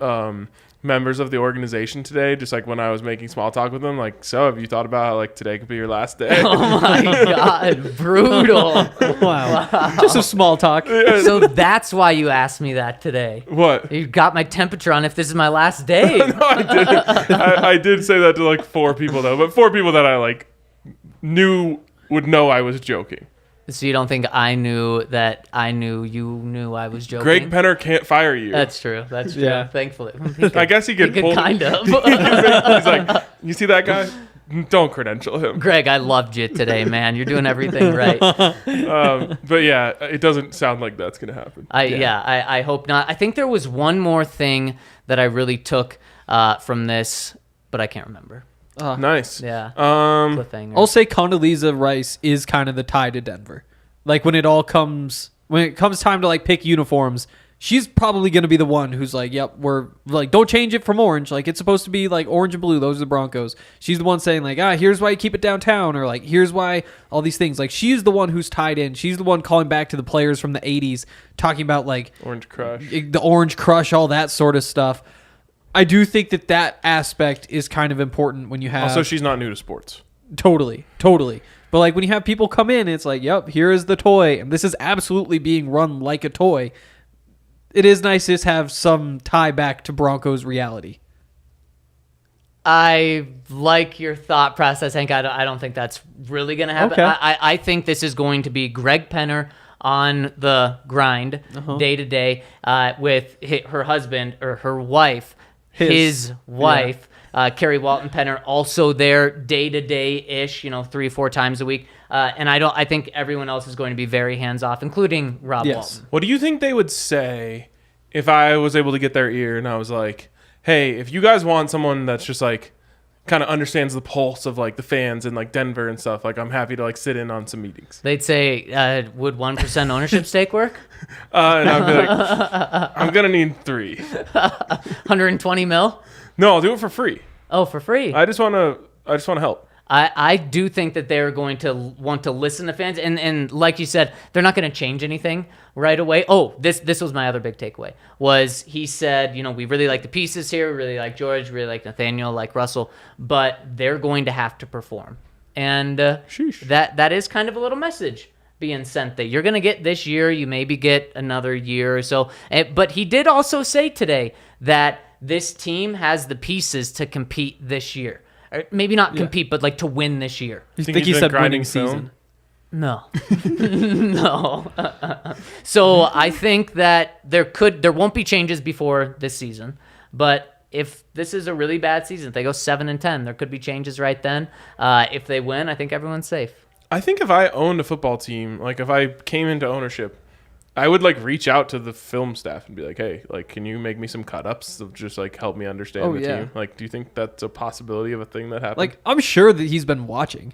members of the organization today, just like when I was making small talk with them, like, so have you thought about how like today could be your last day? Oh my God, brutal. Wow. Just a small talk. So that's why you asked me that today. What? You got my temperature on if this is my last day. No, I didn't. I did say that to like 4 people though, but 4 people that I like would know I was joking. So you don't think I knew that I knew you knew I was joking? Greg Penner can't fire you. That's true. That's true. Yeah. Thankfully. I guess he could pull. Kind of. He's like, you see that guy? Don't credential him. Greg, I loved you today, man. You're doing everything right. But yeah, it doesn't sound like that's going to happen. I hope not. I think there was one more thing that I really took from this, but I can't remember. Nice. Yeah. I'll say Condoleezza Rice is kind of the tie to Denver. Like when it comes time to like pick uniforms, she's probably going to be the one who's like, yep, we're like, don't change it from orange. Like it's supposed to be like orange and blue. Those are the Broncos. She's the one saying like, here's why you keep it downtown, or like, here's why all these things. Like she's the one who's tied in. She's the one calling back to the players from the 80s, talking about like Orange Crush, the Orange Crush, all that sort of stuff. I do think that aspect is kind of important when you have... Also, she's not new to sports. Totally. But like when you have people come in, it's like, yep, here is the toy, and this is absolutely being run like a toy. It is nice to have some tie back to Broncos reality. I like your thought process, Hank. I don't think that's really going to happen. Okay. I think this is going to be Greg Penner on the grind day to day with her husband or her wife. His wife, Carrie Walton-Penner, also there day to day ish, 3 or 4 times a week. And I think everyone else is going to be very hands off, including Rob Walton. What do you think they would say if I was able to get their ear and I was like, hey, if you guys want someone that's just like kind of understands the pulse of like the fans in like Denver and stuff, like I'm happy to like sit in on some meetings. They'd say, would 1% ownership stake work? And I'd be like, I'm gonna need 3. 120 mil? No, I'll do it for free. Oh, for free. I just want to help. I do think that they're going to want to listen to fans, and like you said, they're not going to change anything right away. Oh, this was my other big takeaway, was he said, we really like the pieces here, we really like George, really like Nathaniel, like Russell, but they're going to have to perform. And that is kind of a little message being sent that you're going to get this year, you maybe get another year or so. But he did also say today that this team has the pieces to compete this year. Or maybe not compete, but like to win this year. I think he said winning season. No. No. So I think that there won't be changes before this season. But if this is a really bad season, if they go 7-10, there could be changes right then. If they win, I think everyone's safe. I think if I owned a football team, like if I came into ownership, I would like reach out to the film staff and be like, hey, like, can you make me some cut-ups of just like help me understand the team? Like, do you think that's a possibility of a thing that happened? Like, I'm sure that he's been watching.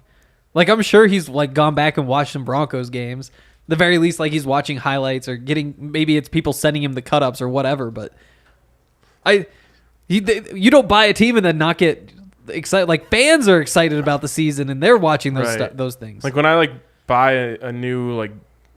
Like, I'm sure he's like gone back and watched some Broncos games. The very least, like he's watching highlights or maybe it's people sending him the cut-ups or whatever. But you don't buy a team and then not get excited. Like, fans are excited about the season and they're watching those things. Like when I like buy a new like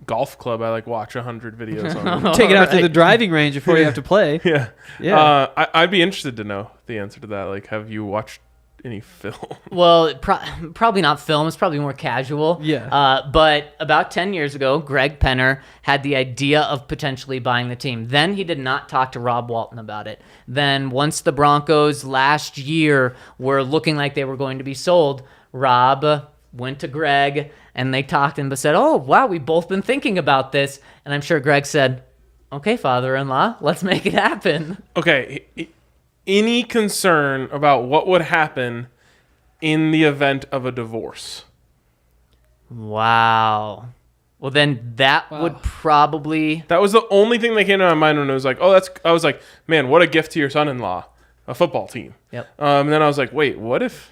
golf club, I like watch 100 videos on it. Take it out to the driving range before you have to play. Yeah. I'd be interested to know the answer to that. Like, have you watched any film? Well, probably not film. It's probably more casual. Yeah. But about 10 years ago, Greg Penner had the idea of potentially buying the team. Then he did not talk to Rob Walton about it. Then once the Broncos last year were looking like they were going to be sold, Rob went to Greg and they talked and said, oh, wow, we've both been thinking about this. And I'm sure Greg said, okay, father-in-law, let's make it happen. Okay. Any concern about what would happen in the event of a divorce? Wow. Well, then that would probably... That was the only thing that came to my mind when it was like, I was like, man, what a gift to your son-in-law, a football team. Yep. And then I was like, wait, what if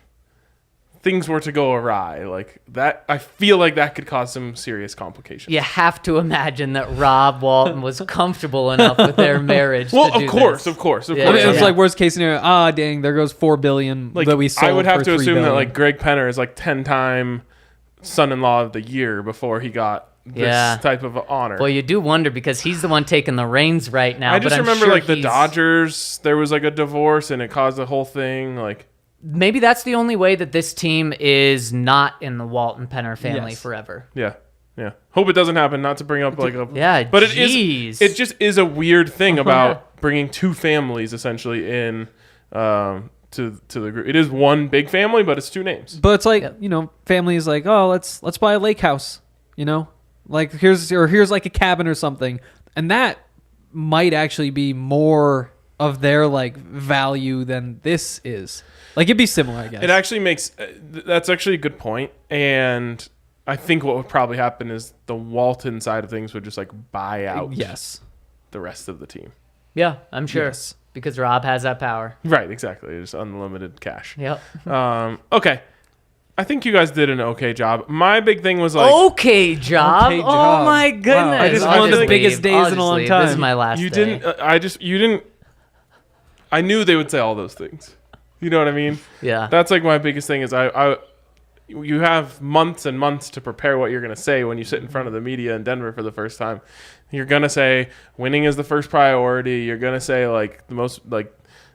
things were to go awry? Like that, I feel like that could cause some serious complications. You have to imagine that Rob Walton was comfortable enough with their marriage. Well, to do of course. this. I mean, it's like worst case scenario. Dang, there goes $4 billion like, that we sold. I would have for to $3 assume billion. that like Greg Penner is like 10-time son-in-law of the year before he got this type of honor. Well, you do wonder because he's the one taking the reins right now. I just but I'm remember sure like the Dodgers, there was like a divorce and it caused the whole thing. Like maybe that's the only way that this team is not in the Walton-Penner family forever. Yeah. Hope it doesn't happen. Not to bring up like a but geez. it just is a weird thing about bringing two families essentially in to the group. It is one big family, but it's two names. But it's like family is like, oh, let's buy a lake house. Like here's like a cabin or something, and that might actually be more of their like value than this is. Like it'd be similar, I guess. It actually makes that's actually a good point, and I think what would probably happen is the Walton side of things would just like buy out the rest of the team. Yeah, I'm sure because Rob has that power. Right, exactly. It's unlimited cash. Yep. Okay. I think you guys did an okay job. My big thing was like okay job. Oh my goodness! Wow. It's one of the biggest days in a long time. This is my last. You day. didn't. I knew they would say all those things. You know what I mean? Yeah. That's like my biggest thing is you have months and months to prepare what you're going to say when you sit in front of the media in Denver for the first time. You're going to say winning is the first priority. You're going to say like the most like,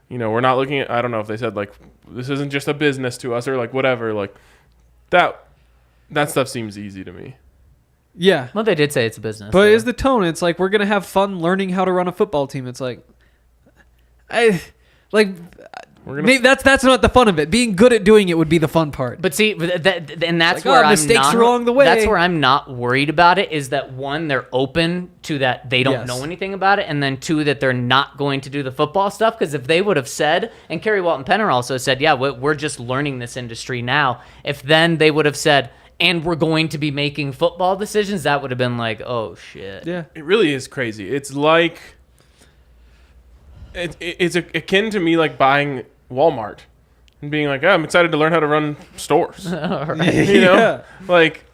we're not looking at, I don't know if they said like, this isn't just a business to us or like whatever. Like that stuff seems easy to me. Yeah. Well, they did say it's a business. But it's the tone. It's like, we're going to have fun learning how to run a football team. It's like, maybe that's not the fun of it. Being good at doing it would be the fun part. But see, and that's like, where I'm mistakes not, along the way. That's where I'm not worried about it. Is that one, they're open to that they don't know anything about it, and then two, that they're not going to do the football stuff. Because if they would have said, and Carrie Walton-Penner also said, yeah, we're just learning this industry now. If then they would have said, and we're going to be making football decisions, that would have been like, oh shit. Yeah, it really is crazy. It's like it's akin to me like buying Walmart and being like, I'm excited to learn how to run stores. Like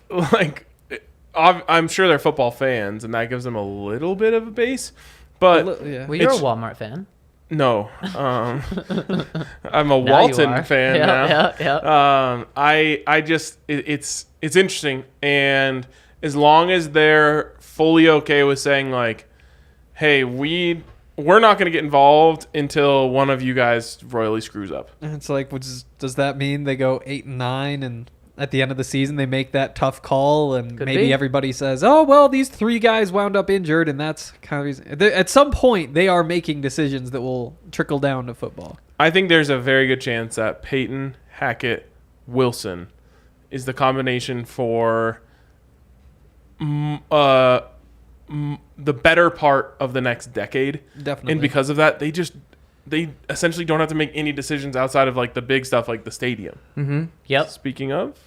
I'm sure they're football fans and that gives them a little bit of a base, but well, you're a Walmart fan. No, I'm a Walton fan now. Yeah. I just it's interesting, and as long as they're fully okay with saying like, hey, we're not going to get involved until one of you guys royally screws up. And it's like, does that mean they go 8-9 and at the end of the season they make that tough call and maybe everybody says, oh, well, these 3 guys wound up injured, and that's kind of reason. At some point they are making decisions that will trickle down to football. I think there's a very good chance that Peyton, Hackett, Wilson is the combination for the better part of the next decade. Definitely. And because of that, they essentially don't have to make any decisions outside of like the big stuff like the stadium. Mm-hmm. Yep.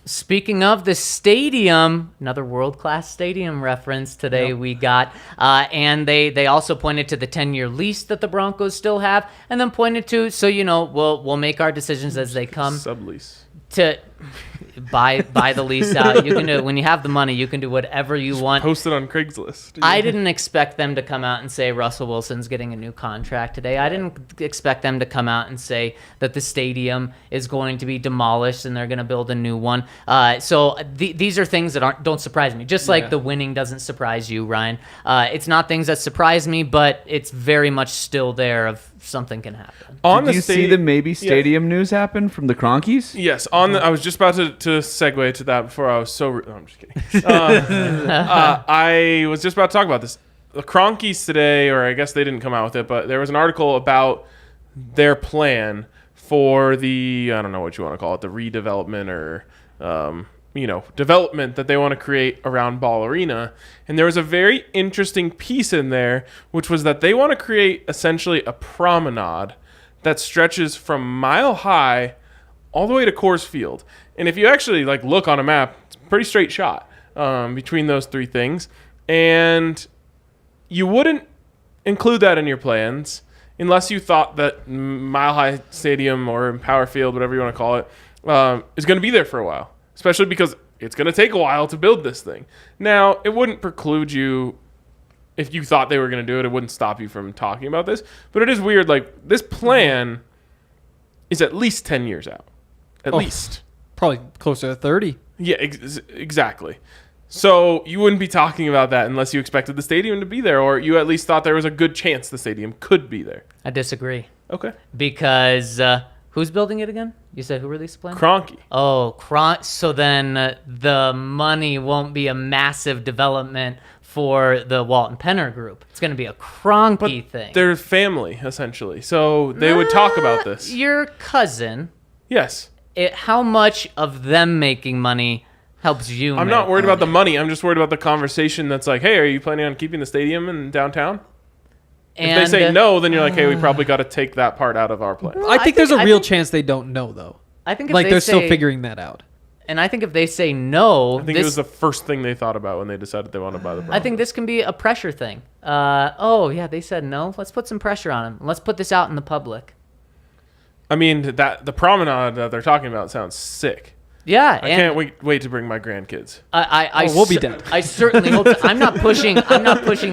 Speaking of the stadium, another world-class stadium reference today we got. And they also pointed to the 10-year lease that the Broncos still have, and then pointed to, so we'll make our decisions as they come. Sublease. To buy the lease out. You can do it when you have the money. You can do whatever you want. Post it on Craigslist. I didn't expect them to come out and say Russell Wilson's getting a new contract today. I didn't expect them to come out and say that the stadium is going to be demolished and they're going to build a new one. So these are things that don't surprise me. Just like the winning doesn't surprise you, Ryan. It's not things that surprise me, but it's very much still there of something can happen. Did you see the maybe stadium news happen from the Cronkies? Yes. I was just about to segue to that before I was so... I'm just kidding. I was just about to talk about this. The Cronkies today, or I guess they didn't come out with it, but there was an article about their plan for the, I don't know what you want to call it, the redevelopment or, development that they want to create around Ball Arena. And there was a very interesting piece in there, which was that they want to create essentially a promenade that stretches from Mile High all the way to Coors Field. And if you actually look on a map, it's a pretty straight shot between those 3 things. And you wouldn't include that in your plans unless you thought that Mile High Stadium or Empower Field, whatever you want to call it, is going to be there for a while, especially because it's going to take a while to build this thing. Now, it wouldn't preclude you, if you thought they were going to do it, it wouldn't stop you from talking about this. But it is weird, this plan is at least 10 years out. At least. Probably closer to 30. Yeah, exactly. So you wouldn't be talking about that unless you expected the stadium to be there, or you at least thought there was a good chance the stadium could be there. I disagree. Okay. Because who's building it again? You said who released the plan? Kroenke. Oh, so then the money won't be a massive development for the Walton-Penner group. It's going to be a Kroenke thing. They're family, essentially. So they would talk about this. Your cousin. Yes. How much of them making money helps you? I'm not worried about the money. I'm just worried about the conversation that's like, hey, are you planning on keeping the stadium in downtown? If they say no, then you're like, hey, we probably got to take that part out of our plan. I think there's a real chance they don't know, though. I think they're still figuring that out. And I think if they say no, I think it was the first thing they thought about when they decided they want to buy the Broncos. I think this can be a pressure thing. They said no. Let's put some pressure on them. Let's put this out in the public. I mean, the promenade that they're talking about sounds sick. Yeah, I can't wait to bring my grandkids. We'll be dead. I certainly hope. I'm not pushing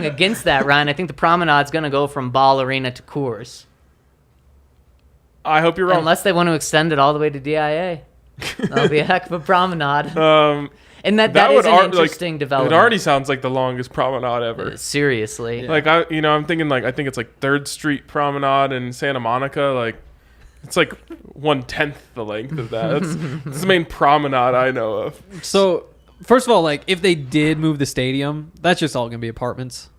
against that, Ryan. I think the promenade's going to go from Ball Arena to Coors. I hope you're wrong. Unless they want to extend it all the way to DIA. That'll be a heck of a promenade. And that is an interesting development. It already sounds like the longest promenade ever. Seriously. Yeah. Like I'm thinking I think it's like 3rd Street Promenade in Santa Monica. Like it's like 1/10 the length of that. That's the main promenade I know of. So first of all, if they did move the stadium, that's just all gonna be apartments.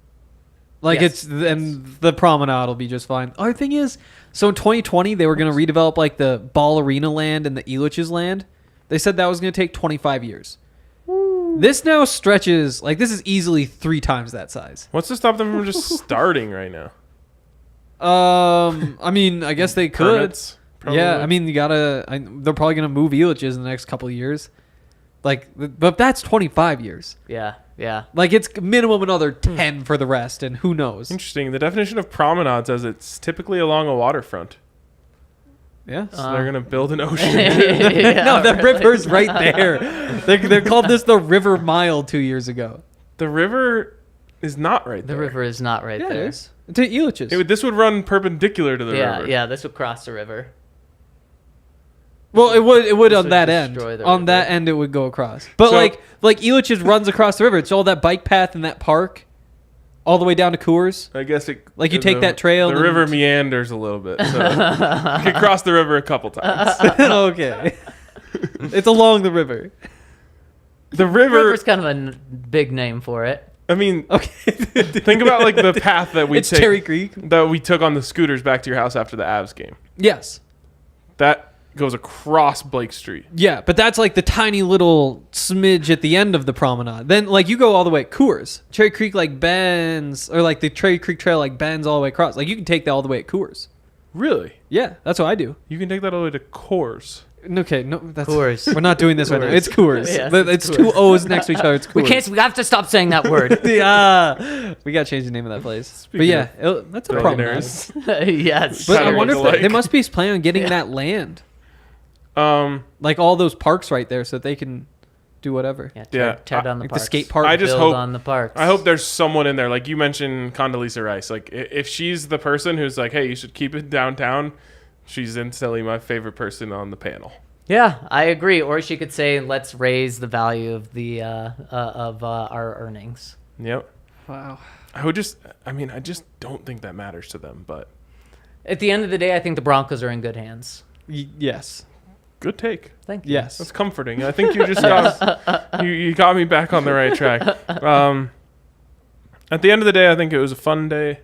The promenade will be just fine. Other thing is, so in 2020 they were gonna redevelop the Ball Arena land and the Elitch's land. They said that was gonna take 25 years. This now stretches this is easily 3 times that size. What's to stop them from just starting right now? I mean, I guess they could. Permits, yeah, I mean, they're probably gonna move Elitch's in the next couple of years. But that's 25 years. Yeah. It's minimum another 10 for the rest, and who knows? Interesting. The definition of promenade says it's typically along a waterfront. Yeah. So they're gonna build an ocean. No, the river's right there. They called this the River Mile 2 years ago. The river is not right there. The river is not right there. It is. To Elitch's. This would run perpendicular to the river. Yeah, this would cross the river. Well, it would on that end. On that end, it would go across. But Elitch's runs across the river. It's all that bike path and that park, all the way down to Coors. I guess it. You take that trail. The river meanders a little bit, so you can cross the river a couple times. Okay. It's along the river. The river's kind of a big name for it. I mean, okay. Think about the path that it's Cherry Creek that we took on the scooters back to your house after the Avs game. Yes. That goes across Blake Street. Yeah, but that's the tiny little smidge at the end of the promenade. Then you go all the way at Coors. Cherry Creek bends, or the Cherry Creek Trail bends all the way across. You can take that all the way at Coors. Really? Yeah, that's what I do. You can take that all the way to Coors. Okay, no, that's Coors. We're not doing this right now. It's Coors. Yes, it's Coors. 2 O's next to each other. It's Coors. We have to stop saying that word. Yeah, we got to change the name of that place. Speaking that's a promenade. Yes. But I wonder if they must be planning on getting that land. All those parks right there, so that they can do whatever. Yeah, tear down the parks. The skate park. I just build hope on the parks. I hope there's someone in there, you mentioned Condoleezza Rice. If she's the person who's hey, you should keep it downtown, she's instantly my favorite person on the panel. Yeah, I agree. Or she could say, "Let's raise the value of the of our earnings." Yep. Wow. I just don't think that matters to them. But at the end of the day, I think the Broncos are in good hands. Yes. Good take. Thank you. Yes. That's comforting. I think you just got you got me back on the right track. At the end of the day, I think it was a fun day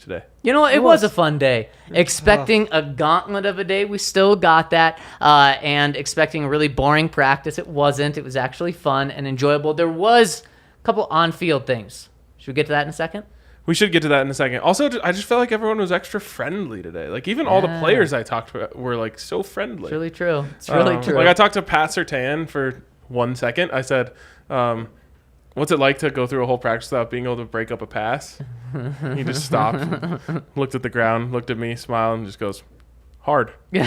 today. You know what? It was a fun day. Expecting a gauntlet of a day, we still got that. And expecting a really boring practice, it wasn't. It was actually fun and enjoyable. There was a couple on-field things. Should we get to that in a second? We should get to that in a second. Also, I just felt like everyone was extra friendly today. Even all the players I talked to were so friendly. It's really true. It's really true. I talked to Pat Surtain for 1 second. I said, what's it like to go through a whole practice without being able to break up a pass? He just stopped, looked at the ground, looked at me, smiled, and just goes, hard. And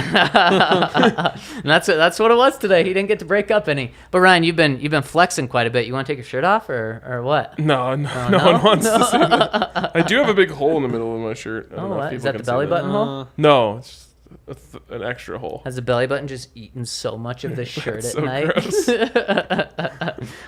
that's what it was today. He didn't get to break up any. But Ryan, you've been flexing quite a bit. You want to take your shirt off or what? No, no one wants to see that. I do have a big hole in the middle of my shirt. I don't know if is people that can the see belly button hole? No, an extra hole. Has the belly button just eaten so much of the shirt at so night?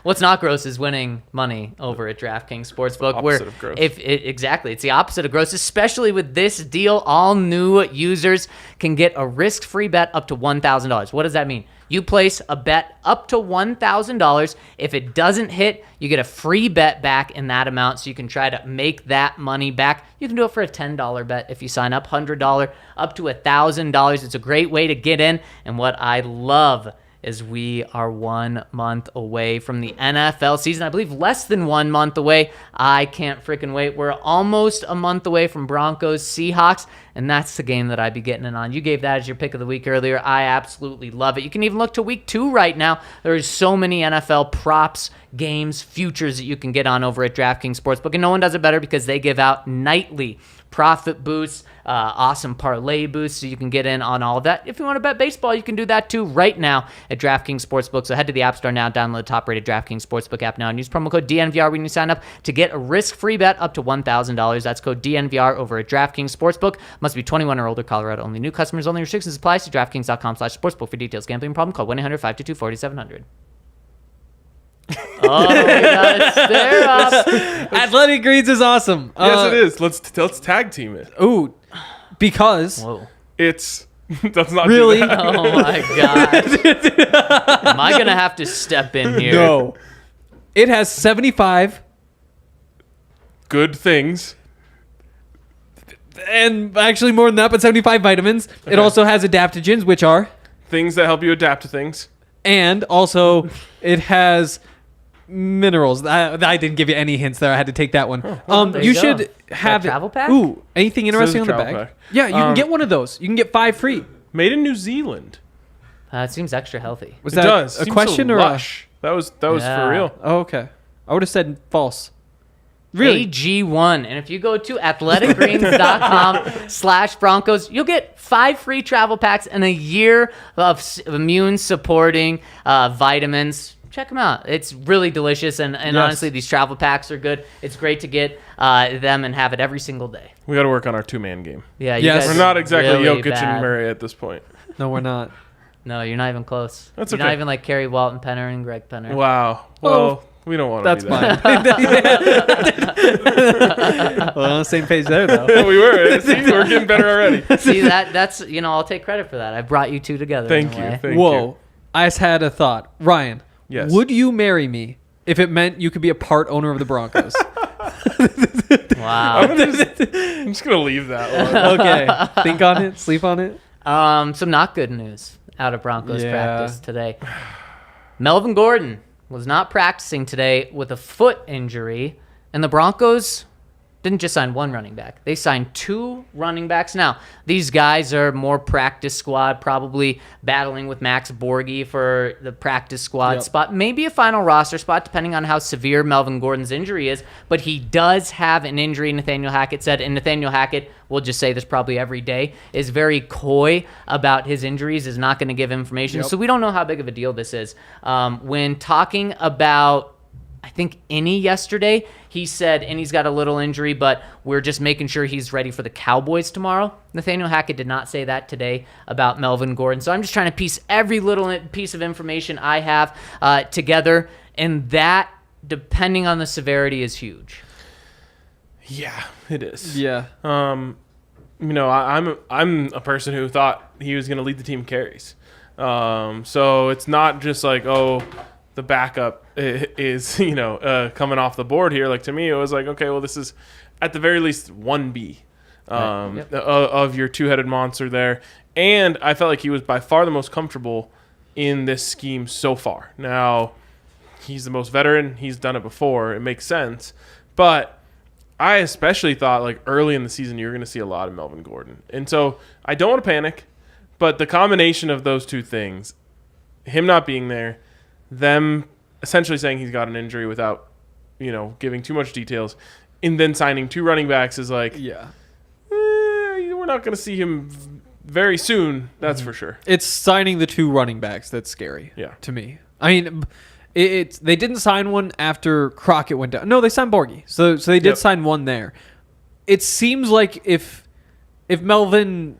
What's not gross is winning money over at DraftKings Sportsbook. Opposite of gross. Exactly, it's the opposite of gross, especially with this deal. All new users can get a risk-free bet up to $1,000. What does that mean? You place a bet up to $1,000. If it doesn't hit, you get a free bet back in that amount, so you can try to make that money back. You can do it for a $10 bet if you sign up, $100, up to $1,000. It's a great way to get in, and what I love is we are 1 month away from the NFL season. I believe less than 1 month away. I can't freaking wait. We're almost a month away from Broncos Seahawks, and that's the game that I'd be getting in on. You gave that as your pick of the week earlier. I absolutely love it. You can even look to week 2 right now. There's so many NFL props, games, futures that you can get on over at DraftKings Sportsbook, and no one does it better because they give out nightly profit boosts, awesome parlay boosts, so you can get in on all of that. If you want to bet baseball, you can do that too right now at DraftKings Sportsbook. So head to the App Store now, download the top-rated DraftKings Sportsbook app now, and use promo code DNVR when you sign up to get a risk-free bet up to $1,000. That's code DNVR over at DraftKings Sportsbook. Must be 21 or older, Colorado only. New customers only. Restrictions apply. See DraftKings.com/sportsbook for details. Gambling problem? Call 1-800-522-4700. Oh, we got a stare up. Athletic Greens is awesome. Yes, it is. Let's tag team it. Ooh, because Whoa. It's that's not really. do that. Oh my god. Am I gonna have to step in here? No, it has 75 Good things. and actually more than that, but 75 vitamins. It also has adaptogens, which are, Things that help you adapt to things. and also it has minerals. I didn't give you any hints there. I had to take that one. there You you go. should Is that have a travel pack? Ooh, anything interesting on Says the travel back? pack. Yeah, you can get one of those. You can get 5 free. Made in New Zealand. It seems extra healthy. Was It that does. a Seems question so or lush. That was Yeah. for real. Oh, okay. I would have said false. Really? AG1. And if you go to athleticgreens.com/Broncos, you'll get 5 free travel packs and a year of immune supporting vitamins. Check them out. It's really delicious. And Yes. honestly, these travel packs are good. It's great to get them and have it every single day. We got to work on our 2-man game. Yeah, you Yes. guys We're not exactly really Jokic bad. and Murray at this point. No, we're not. No, you're not even close. That's you're okay. not even like Carrie Walton-Penner and Greg Penner. Wow. Well, we don't want to That's be that. fine. Well, on the same page there, though. We were. See, we're getting better already. See, that's, I'll take credit for that. I brought you two together. Thank in a you. way. Thank Whoa. you. I just had a thought. Ryan, Yes. would you marry me if it meant you could be a part owner of the Broncos? Wow. I'm just going to leave that one. Okay. Think on it. Sleep on it. Some not good news out of Broncos Yeah. practice today. Melvin Gordon was not practicing today with a foot injury, and the Broncos didn't just sign one running back. They signed 2 running backs. Now, these guys are more practice squad, probably battling with Max Borghi for the practice squad spot. Maybe a final roster spot, depending on how severe Melvin Gordon's injury is. But he does have an injury, Nathaniel Hackett said. And Nathaniel Hackett, we'll just say this probably every day, is very coy about his injuries, is not going to give information. So we don't know how big of a deal this is. When talking about, I think, Innie yesterday, he said Innie's got a little injury, but we're just making sure he's ready for the Cowboys tomorrow. Nathaniel Hackett did not say that today about Melvin Gordon. So I'm just trying to piece every little piece of information I have together, and that, depending on the severity, is huge. Yeah, it is. Yeah. I'm a person who thought he was going to lead the team in carries. So it's not just like, the backup is, coming off the board here. Like, to me, it was like, okay, well, this is at the very least 1B of your two-headed monster there. And I felt like he was by far the most comfortable in this scheme so far. Now, he's the most veteran. He's done it before. It makes sense. But I especially thought, like, early in the season, you were going to see a lot of Melvin Gordon. And so I don't want to panic, but the combination of those two things, him not being there, them essentially saying he's got an injury without, giving too much details, and then signing 2 running backs is like, Yeah. we're not going to see him very soon. That's for sure. It's signing the 2 running backs that's scary. Yeah. To me. I mean, they didn't sign one after Crockett went down. No, they signed Borghi. So they did sign one there. It seems like if Melvin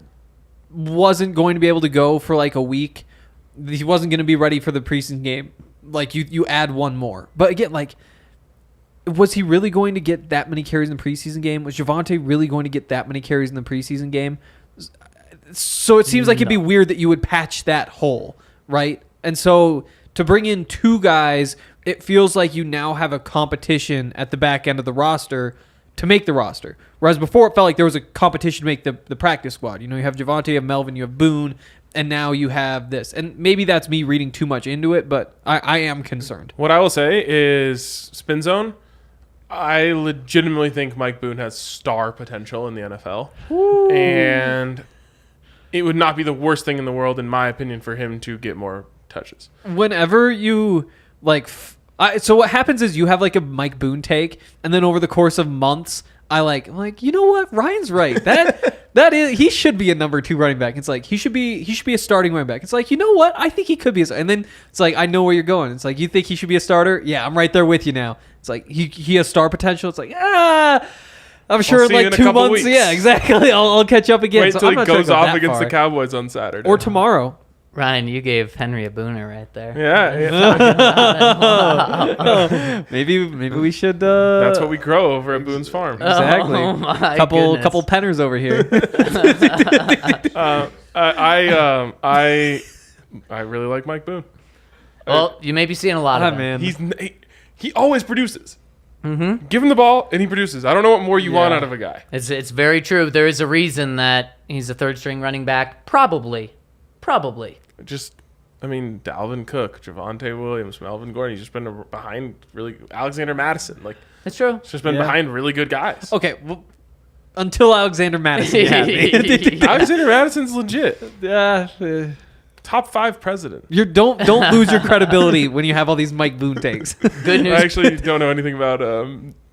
wasn't going to be able to go for like a week. He wasn't going to be ready for the preseason game. Like you add one more. But again, like, was he really going to get that many carries in the preseason game? Was Javonte really going to get that many carries in the preseason game? So it seems like it'd be weird that you would patch that hole, right? And so to bring in 2 guys, it feels like you now have a competition at the back end of the roster to make the roster. Whereas before it felt like there was a competition to make the practice squad. You know, you have Javonte, you have Melvin, you have Boone, and now you have this. And maybe that's me reading too much into it, but I am concerned. What I will say is spin zone. I legitimately think Mike Boone has star potential in the NFL. Ooh. And it would not be the worst thing in the world, in my opinion, for him to get more touches. Whenever you, like... so what happens is you have like a Mike Boone take, and then over the course of months, I'm like, you know what? Ryan's right. He should be a number 2 running back. It's like he should be a starting running back. It's like, you know what? I think he could be and then it's like, I know where you're going. It's like, you think he should be a starter? Yeah, I'm right there with you now. It's like he has star potential. It's like, I'm sure in like 2 months. Weeks. Yeah, exactly. I'll catch up again. Wait till he goes off against the Cowboys on Saturday. Or tomorrow. Ryan, you gave Henry a booner right there. Yeah. Maybe we should. That's what we grow over at Boone's Farm. Exactly. Oh my couple Penners over here. I really like Mike Boone. Well, you may be seeing a lot of him. Man. He always produces. Mm-hmm. Give him the ball and he produces. I don't know what more you want out of a guy. It's very true. There is a reason that he's a 3rd string running back. Probably. Dalvin Cook, Javonte Williams, Melvin Gordon. He's just been behind really Alexander Madison. Like, that's true. He's just been behind really good guys. Okay, well, until Alexander Madison. Alexander Madison's legit. Top 5 president. Don't lose your credibility when you have all these Mike Boone takes. Good news. I actually don't know anything about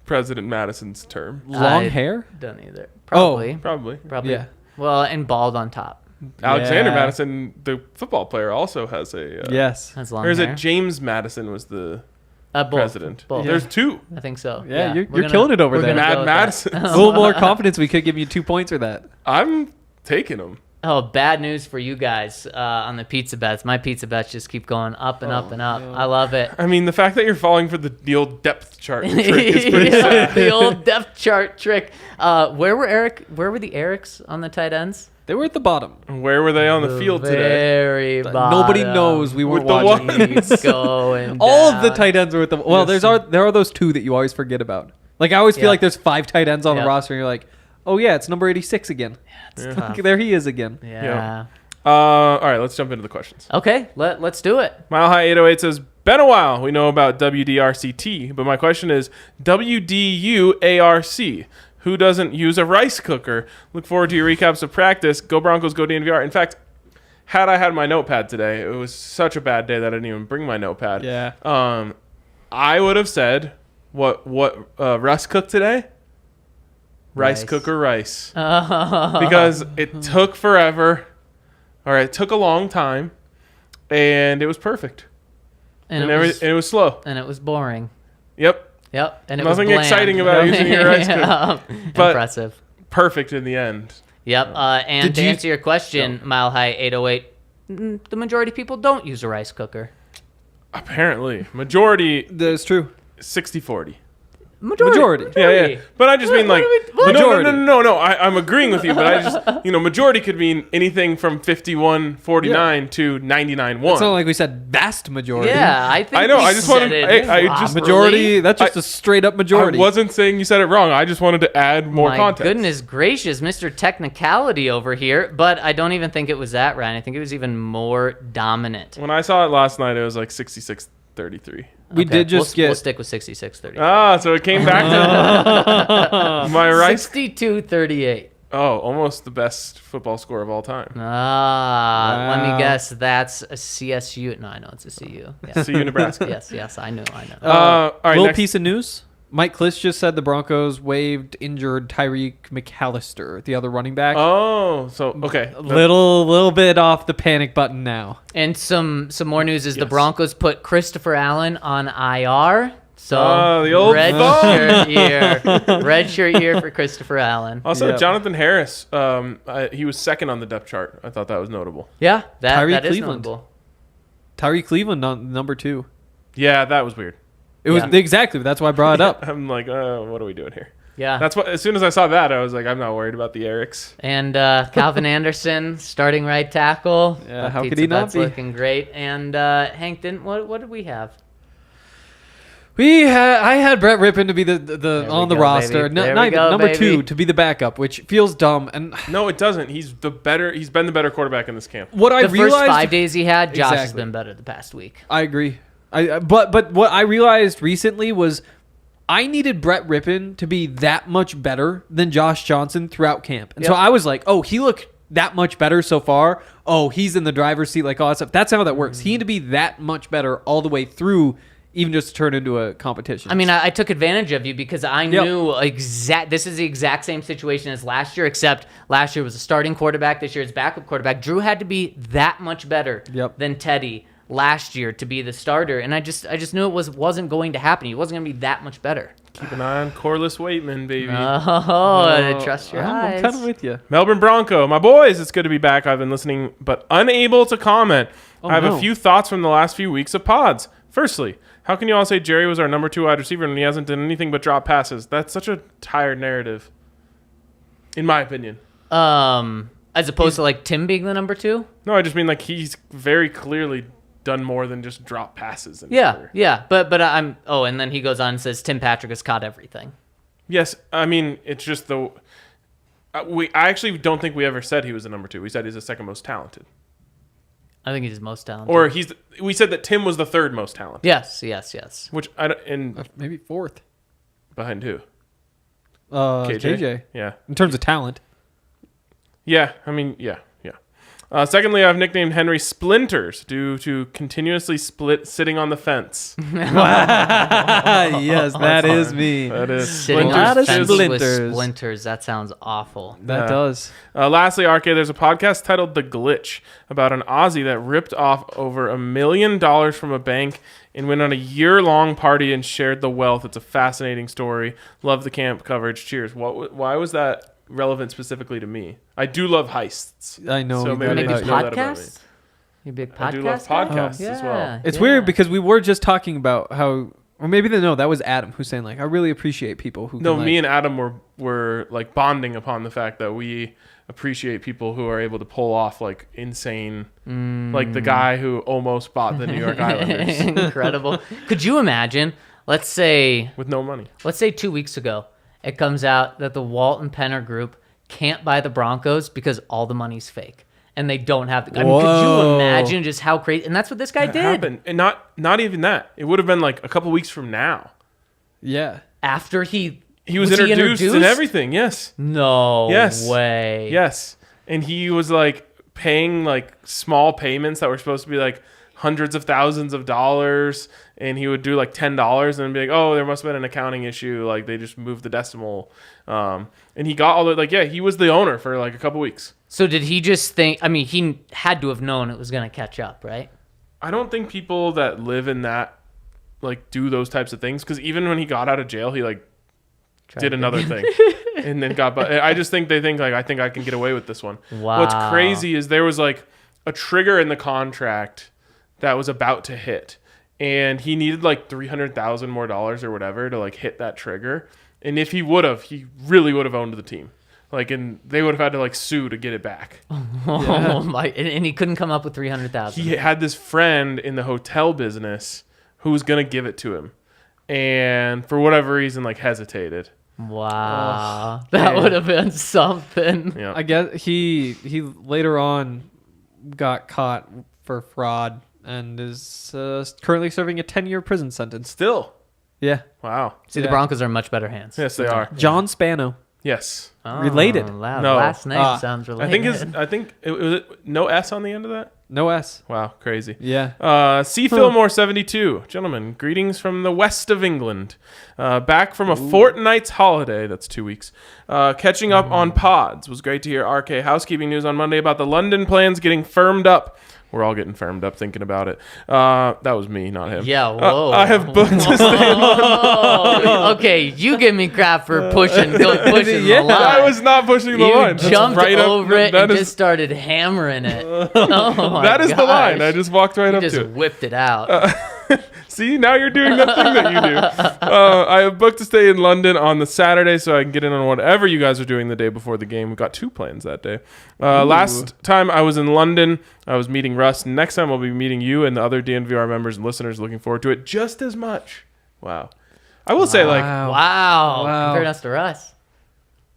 President Madison's term. Long hair? Don't either. Probably. Probably. Yeah. Well, and bald on top. Alexander Madison, the football player, also has a... yes. Has long hair. Or is hair. it James Madison was the both. president? Both. There's 2. I think so. Yeah, you're killing it over there. Mad Madison. A little more confidence, we could give you 2 points for that. I'm taking him. Oh, bad news for you guys on the pizza bets. My pizza bets just keep going up and up and up. I love it. I mean, the fact that you're falling for the old depth chart trick is pretty sad. The old depth chart trick. Where were the Erics on the tight ends? They were at the bottom. Where were they on the field today? Very bottom. Nobody knows. We weren't With watching. Going all down. of the tight ends were at the... Well, there are those 2 that you always forget about. Like, I always feel like there's 5 tight ends on the roster, and you're like, oh, yeah, it's number 86 again. It's tough. There he is again. Yeah. All right, let's jump into the questions. Okay, let's do it. Mile High 808 says, been a while. We know about WDRCT, but my question is WDUARC. Who doesn't use a rice cooker? Look forward to your recaps of practice. Go Broncos, go DNVR. In fact, had I had my notepad today, it was such a bad day that I didn't even bring my notepad. Yeah. I would have said, what Russ cooked today? Rice cooker rice. Because it took forever, or it took a long time, and it was perfect. And it was slow. And it was boring. Yep. And it Nothing was bland. exciting about using your rice cooker. But impressive. Perfect in the end. Yep. And to answer your question, Mile High 808, the majority of people don't use a rice cooker. Apparently. Majority. That's true. 60-40. Majority. Yeah. But I just mean like majority. No. I'm agreeing with you, but I just majority could mean anything from 51-49 to 99-1. It's not like we said vast majority. Yeah, I think I know. I just wanted. Majority. That's just a straight up majority. I wasn't saying you said it wrong. I just wanted to add more context. Goodness gracious, Mr. Technicality over here. But I don't even think it was that, Ryan. I think it was even more dominant. When I saw it last night, it was like 66-33. We'll stick with 66-30. So it came back to my rice. 62-38. Oh, almost the best football score of all time. Let me guess. That's a CSU. No, I know it's a CU. Yeah. CU Nebraska. Yes, I know. All right, little piece of news. Mike Kliss just said the Broncos waived injured Tyreek McAllister, the other running back. Oh, so okay. Little bit off the panic button now. And some more news is the Broncos put Christopher Allen on IR. So the old red thumb. shirt year. Red shirt year for Christopher Allen. Also, Yep. Jonathan Harris, he was second on the depth chart. I thought that was notable. Yeah, that Tyree is Cleveland. notable. Tyree Cleveland on number 2. Yeah, that was weird. It was Yeah. exactly. That's why I brought it up. I'm like, what are we doing here? Yeah. That's what. As soon as I saw that, I was like, I'm not worried about the Erics. And Calvin Anderson, starting right tackle. Yeah, That how could pizza he not butt's be? looking great. And Hank, what did we have? I had Brett Rippon to be the on the go, roster. baby. No, There not we even go, number baby. 2 to be the backup, which feels dumb. And No, it doesn't. He's been the better quarterback in this camp. what I The realized, first 5 days he had, Josh has Exactly. been better the past week. I agree. But what I realized recently was I needed Brett Rippon to be that much better than Josh Johnson throughout camp. And so Yep. I was like, oh, he looked that much better so far. Oh, he's in the driver's seat, like all that stuff. That's how that works. He needed to be that much better all the way through, even just to turn into a competition. I mean, I took advantage of you because I Yep. knew this is the exact same situation as last year, except last year was a starting quarterback. This year it's backup quarterback. Drew had to be that much better Yep. than Teddy last year to be the starter, and I just knew it wasn't going to happen. He wasn't going to be that much better. Keep an eye on Corliss Waitman, baby. Trust your eyes. I'm kind of with you. Melbourne Bronco, my boys, it's good to be back. I've been listening, but unable to comment. I have no. a few thoughts from the last few weeks of pods. Firstly, how can you all say Jerry was our number 2 wide receiver when he hasn't done anything but drop passes? That's such a tired narrative, in my opinion. As opposed to like Tim being the number 2. No, I just mean like he's very clearly done more than just drop passes. In his Yeah, career. yeah, but I'm. Oh, and then he goes on and says Tim Patrick has caught everything. Yes, I mean it's just the. I actually don't think we ever said he was the number 2. We said he's the second most talented. I think he's his most talented. Or we said that Tim was the third most talented. yes. Which I don't, and Maybe 4th. behind who? KJ. KJ. Yeah. In terms of talent. Yeah. I mean, yeah. Secondly, I've nicknamed Henry Splinters due to continuously sitting on the fence. Yes, that is me. That is Sitting Splinters. on the Lot of fence splinters. with splinters. That sounds awful. That Yeah. does. Lastly, RK, there's a podcast titled The Glitch about an Aussie that ripped off over $1 million from a bank and went on a year-long party and shared the wealth. It's a fascinating story. Love the camp coverage. Cheers. Why was that relevant specifically to me? I do love heists. I know. So you maybe got they it just about know you. that about me. Podcast? You a big podcast I do love guy? podcasts as well. It's weird because we were just talking about how, or maybe that was Adam who's saying like, I really appreciate people who. No, can, me like, and Adam were like bonding upon the fact that we appreciate people who are able to pull off like insane, like the guy who almost bought the New York Islanders Incredible. Could you imagine? Let's say with no money. 2 weeks ago, it comes out that the Walton-Penner group can't buy the Broncos because all the money's fake. And they don't have the. I mean, could you Whoa. imagine just how crazy? And that's what this guy That did. happened. And not even that. It would have been like a couple weeks from now. Yeah. After he Was introduced and everything. Yes. No Yes. way. Yes. And he was like paying like small payments that were supposed to be like hundreds of thousands of dollars, and he would do like $10 and be like, oh, there must have been an accounting issue, like they just moved the decimal, and he got all the he was the owner for like a couple weeks. So did he just think? I mean, he had to have known it was going to catch up, right? I don't think people that live in that like do those types of things, because even when he got out of jail, he like did another thing and then got. But I just think they think like, I think I can get away with this one. Wow. What's crazy is there was like a trigger in the contract that was about to hit, and he needed like $300,000 more or whatever to like hit that trigger. And if he would have, he really would have owned the team. Like, and they would have had to like sue to get it back. Oh my! And he couldn't come up with 300,000. He had this friend in the hotel business who was gonna give it to him, and for whatever reason, like hesitated. Wow, that would have been something. Yeah, I guess he later on got caught for fraud and is currently serving a 10-year prison sentence. still. Yeah. Wow. See, the Yeah. Broncos are in much better hands. Yes, they are. John Spano. Yes. Related. Wow, No. last name sounds related. I think it was no S on the end of that. No S. Wow, crazy. Yeah. C. Fillmore 72. Gentlemen, greetings from the west of England. Back from a fortnight's holiday. That's 2 weeks. Catching up on pods. Was great to hear RK housekeeping news on Monday about the London plans getting firmed up. We're all getting firmed up thinking about it. That was me, not him. Yeah, whoa. I have booked to stay in London. Okay, you give me crap for pushing the line. I was not pushing the line. That's Jumped right over it and is, just started hammering it. Oh my that is the line. gosh. I just walked right up just to it. whipped it out. See, now you're doing that thing that you do. I have booked to stay in London on the Saturday so I can get in on whatever you guys are doing the day before the game. We've got 2 plans that day. Last time I was in London, I was meeting Russ. Next time I'll be meeting you and the other DNVR members and listeners. Looking forward to it just as much. Wow. I will say, Wow. Compared us to Russ.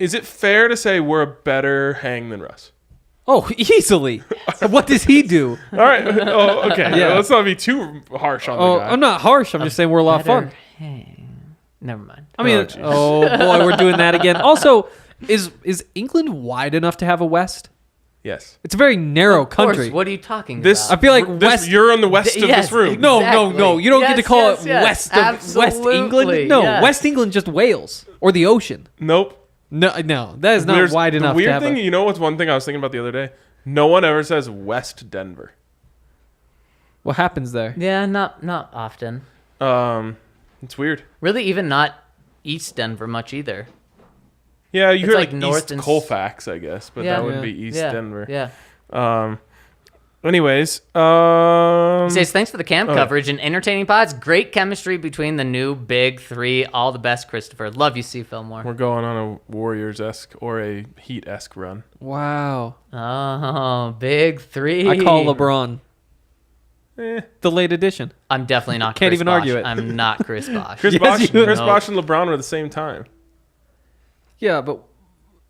is it fair to say we're a better hang than Russ? Oh, easily. What does he do? All right. Oh, okay. Yeah. Let's not be too harsh on the guy. I'm not harsh. I'm just saying we're a lot of fun. Never mind. I mean, jeez. oh boy, we're doing that again. Also, is England wide enough to have a West? Yes. It's a very narrow country. What are you talking This I feel like this, West. you're on the west of yes, this room. No, exactly. no. You don't get to Yes, call yes, it yes. West England. Absolutely, No, yes. West England just Wales or the ocean. Nope. No, that is not wide enough. The weird to have thing, a, you know what's one thing I was thinking about the other day? No one ever says West Denver. what happens there? Yeah, not often. It's weird. Really, even not East Denver much either. Yeah, you It's hear like like north East and Colfax, I guess, but Yeah. that wouldn't Yeah. be East Yeah, Denver. Yeah. Anyways, He says, thanks for the camp okay. coverage and entertaining pods. Great chemistry between the new big 3. All the best, Christopher. Love you, C. Fillmore. we're going on a Warriors-esque or a Heat-esque run. Wow. Oh, big 3. I call LeBron the late edition. I'm definitely not Can't Chris even Bosh. argue it. I'm not Chris Bosh. Chris Yes, Bosh you- Chris No. Bosh and LeBron are at the same time. Yeah, but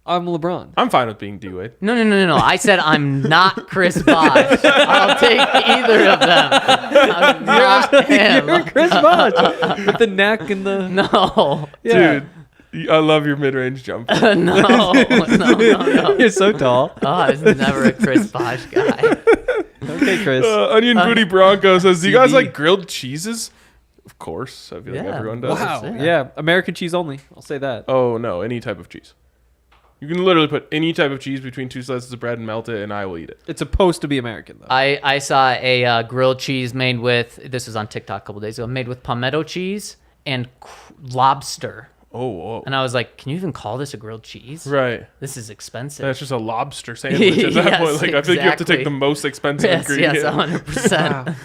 I'm LeBron. I'm fine with being D-Wade. No. I said I'm not Chris Bosh. I'll take either of them. I'm not him. You're Chris Bosh with the neck and the No. yeah. Dude, I love your mid-range jump. No. You're so tall. Oh, I was never a Chris Bosh guy. Okay, Chris. Onion Booty Bronco says, do you guys CB. like grilled cheeses? Of course. I feel like Yeah. everyone does. Wow. Yeah. Yeah, American cheese only. I'll say that. Oh, no. Any type of cheese. You can literally put any type of cheese between 2 slices of bread and melt it, and I will eat it. It's supposed to be American though. I saw a grilled cheese made with, this was on TikTok a couple days ago, made with palmetto cheese and lobster. Oh, whoa. And I was like, can you even call this a grilled cheese? Right. This is expensive. That's just a lobster sandwich at that Yes, point. Like, I think you have to take exactly. the most expensive Yes, ingredient. 100%.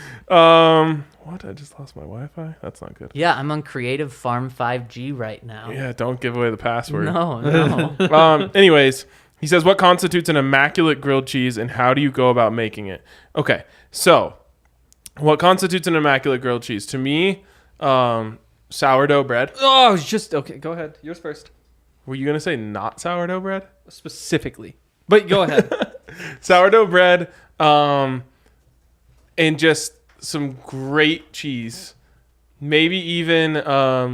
What? I just lost my Wi-Fi? That's not good. Yeah, I'm on Creative Farm 5G right now. Yeah, don't give away the password. No. Anyways, he says, what constitutes an immaculate grilled cheese and how do you go about making it? Okay, so what constitutes an immaculate grilled cheese? To me, sourdough bread. Oh, it's just okay. Go ahead. Yours first. Were you going to say not sourdough bread? Specifically, but go ahead. Sourdough bread and just some great cheese. Maybe even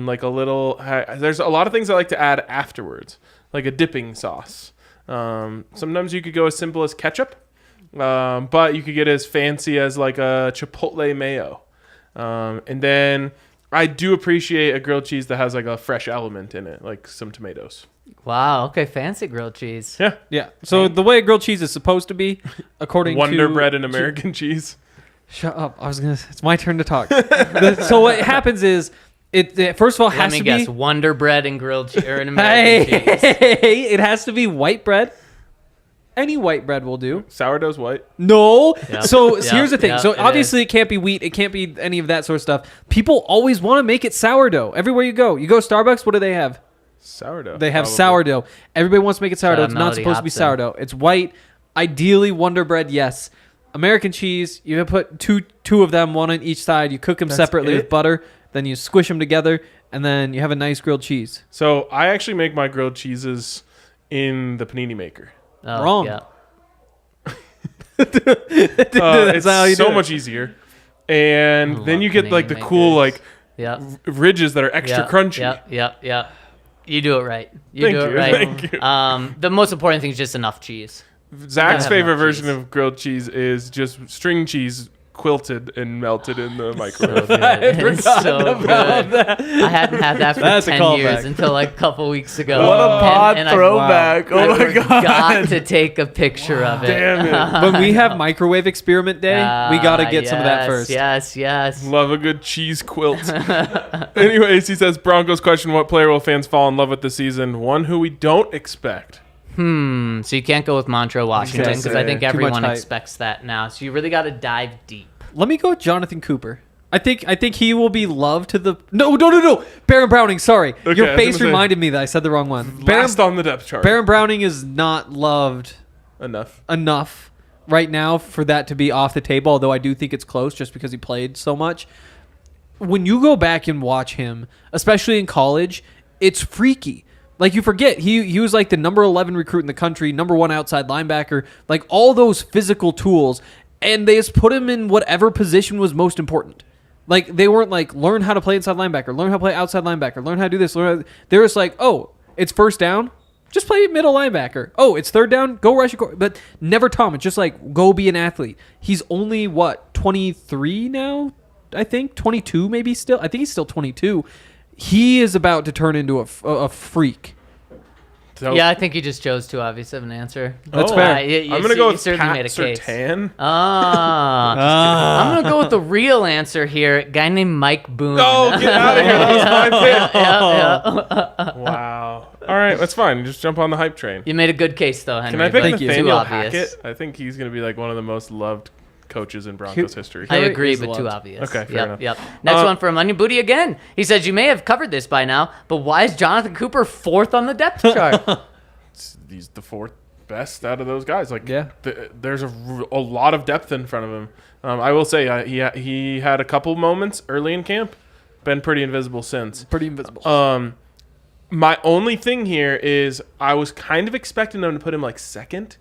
like a little... There's a lot of things I like to add afterwards, like a dipping sauce. Sometimes you could go as simple as ketchup, but you could get as fancy as like a chipotle mayo. And then I do appreciate a grilled cheese that has like a fresh element in it, like some tomatoes. Wow. Okay. Fancy grilled cheese. Yeah. Yeah. So the way grilled cheese is supposed to be, according Wonder to bread and American cheese. Shut up. I was gonna. It's my turn to talk. So what happens is, it first of all Let has me to guess. be. Wonder bread and grilled cheese or an American cheese. Hey, it has to be white bread. Any white bread will do. Sourdough's white. No. Yep. So Yep. here's the thing. Yep, So it obviously it can't be wheat. It can't be any of that sort of stuff. People always want to make it sourdough. Everywhere you go. You go to Starbucks, what do they have? Sourdough. They have probably. sourdough. Everybody wants to make it sourdough. out It's not Melody supposed to be Hobson. sourdough. It's white. Ideally, Wonder Bread, yes. American cheese, you put two of them, one on each side. You cook them That's separately it? with butter. Then you squish them together, and then you have a nice grilled cheese. So I actually make my grilled cheeses in the panini maker. Oh, Wrong. Yeah. It's how you do so it. much easier. And I then love you get like panini the cool makers. like Yep. ridges that are extra Yep. crunchy. Yep. You do it right. You Thank do you, it right. thank you. The most important thing is just enough cheese. Zach's have favorite enough version cheese. of grilled cheese is just string cheese quilted and melted in the microwave. It's so good. I hadn't had that for 10 years until like a couple weeks ago. What a pod throwback. I Oh my God. got to take a picture of it. Damn it. When we have microwave experiment day, we got to get some of that first. Yes. Love a good cheese quilt. Anyways, he says, Broncos question, what player will fans fall in love with this season? One who we don't expect. So you can't go with Montrell Washington because I think Too much everyone hype. expects that now. So you really got to dive deep. Let me go with Jonathan Cooper. I think he will be loved to the no. Baron Browning. Sorry, Okay, your I was face gonna say, reminded me that I said the wrong one. Last on the depth chart. Baron Browning is not loved enough right now for that to be off the table. Although I do think it's close, just because he played so much. When you go back and watch him, especially in college, it's freaky. Like, you forget, he was like the number 11 recruit in the country, number 1 outside linebacker, like all those physical tools, and they just put him in whatever position was most important. Like, they weren't like, learn how to play inside linebacker, learn how to play outside linebacker, learn how to do this. They're just like, oh, it's first down, just play middle linebacker. Oh, it's third down, go rush your but never Tom. It's just like, go be an athlete. He's only, 23 now? I think 22 maybe still. I think he's still 22. He is about to turn into a freak. So, Yeah, I think you just chose too obvious of an answer. That's fair. I'm going to go with Pat Surtain. I'm going to go with the real answer here. A guy named Mike Boone. Oh, get out of here. That was my pick. Yeah. Wow. All right, that's fine. Just jump on the hype train. You made a good case, though, Henry. Can I pick but Nathaniel too obvious. Hackett? I think he's going to be like one of the most loved coaches in Broncos history. I agree, is but too loved. obvious. Okay, fair enough. Yep. Next one from Onion Booty again. He says, you may have covered this by now, but why is Jonathan Cooper 4th on the depth chart? He's the 4th best out of those guys. Like, Yeah. There's a lot of depth in front of him. I will say he had a couple moments early in camp, been pretty invisible since. Pretty invisible. My only thing here is I was kind of expecting them to put him like 2nd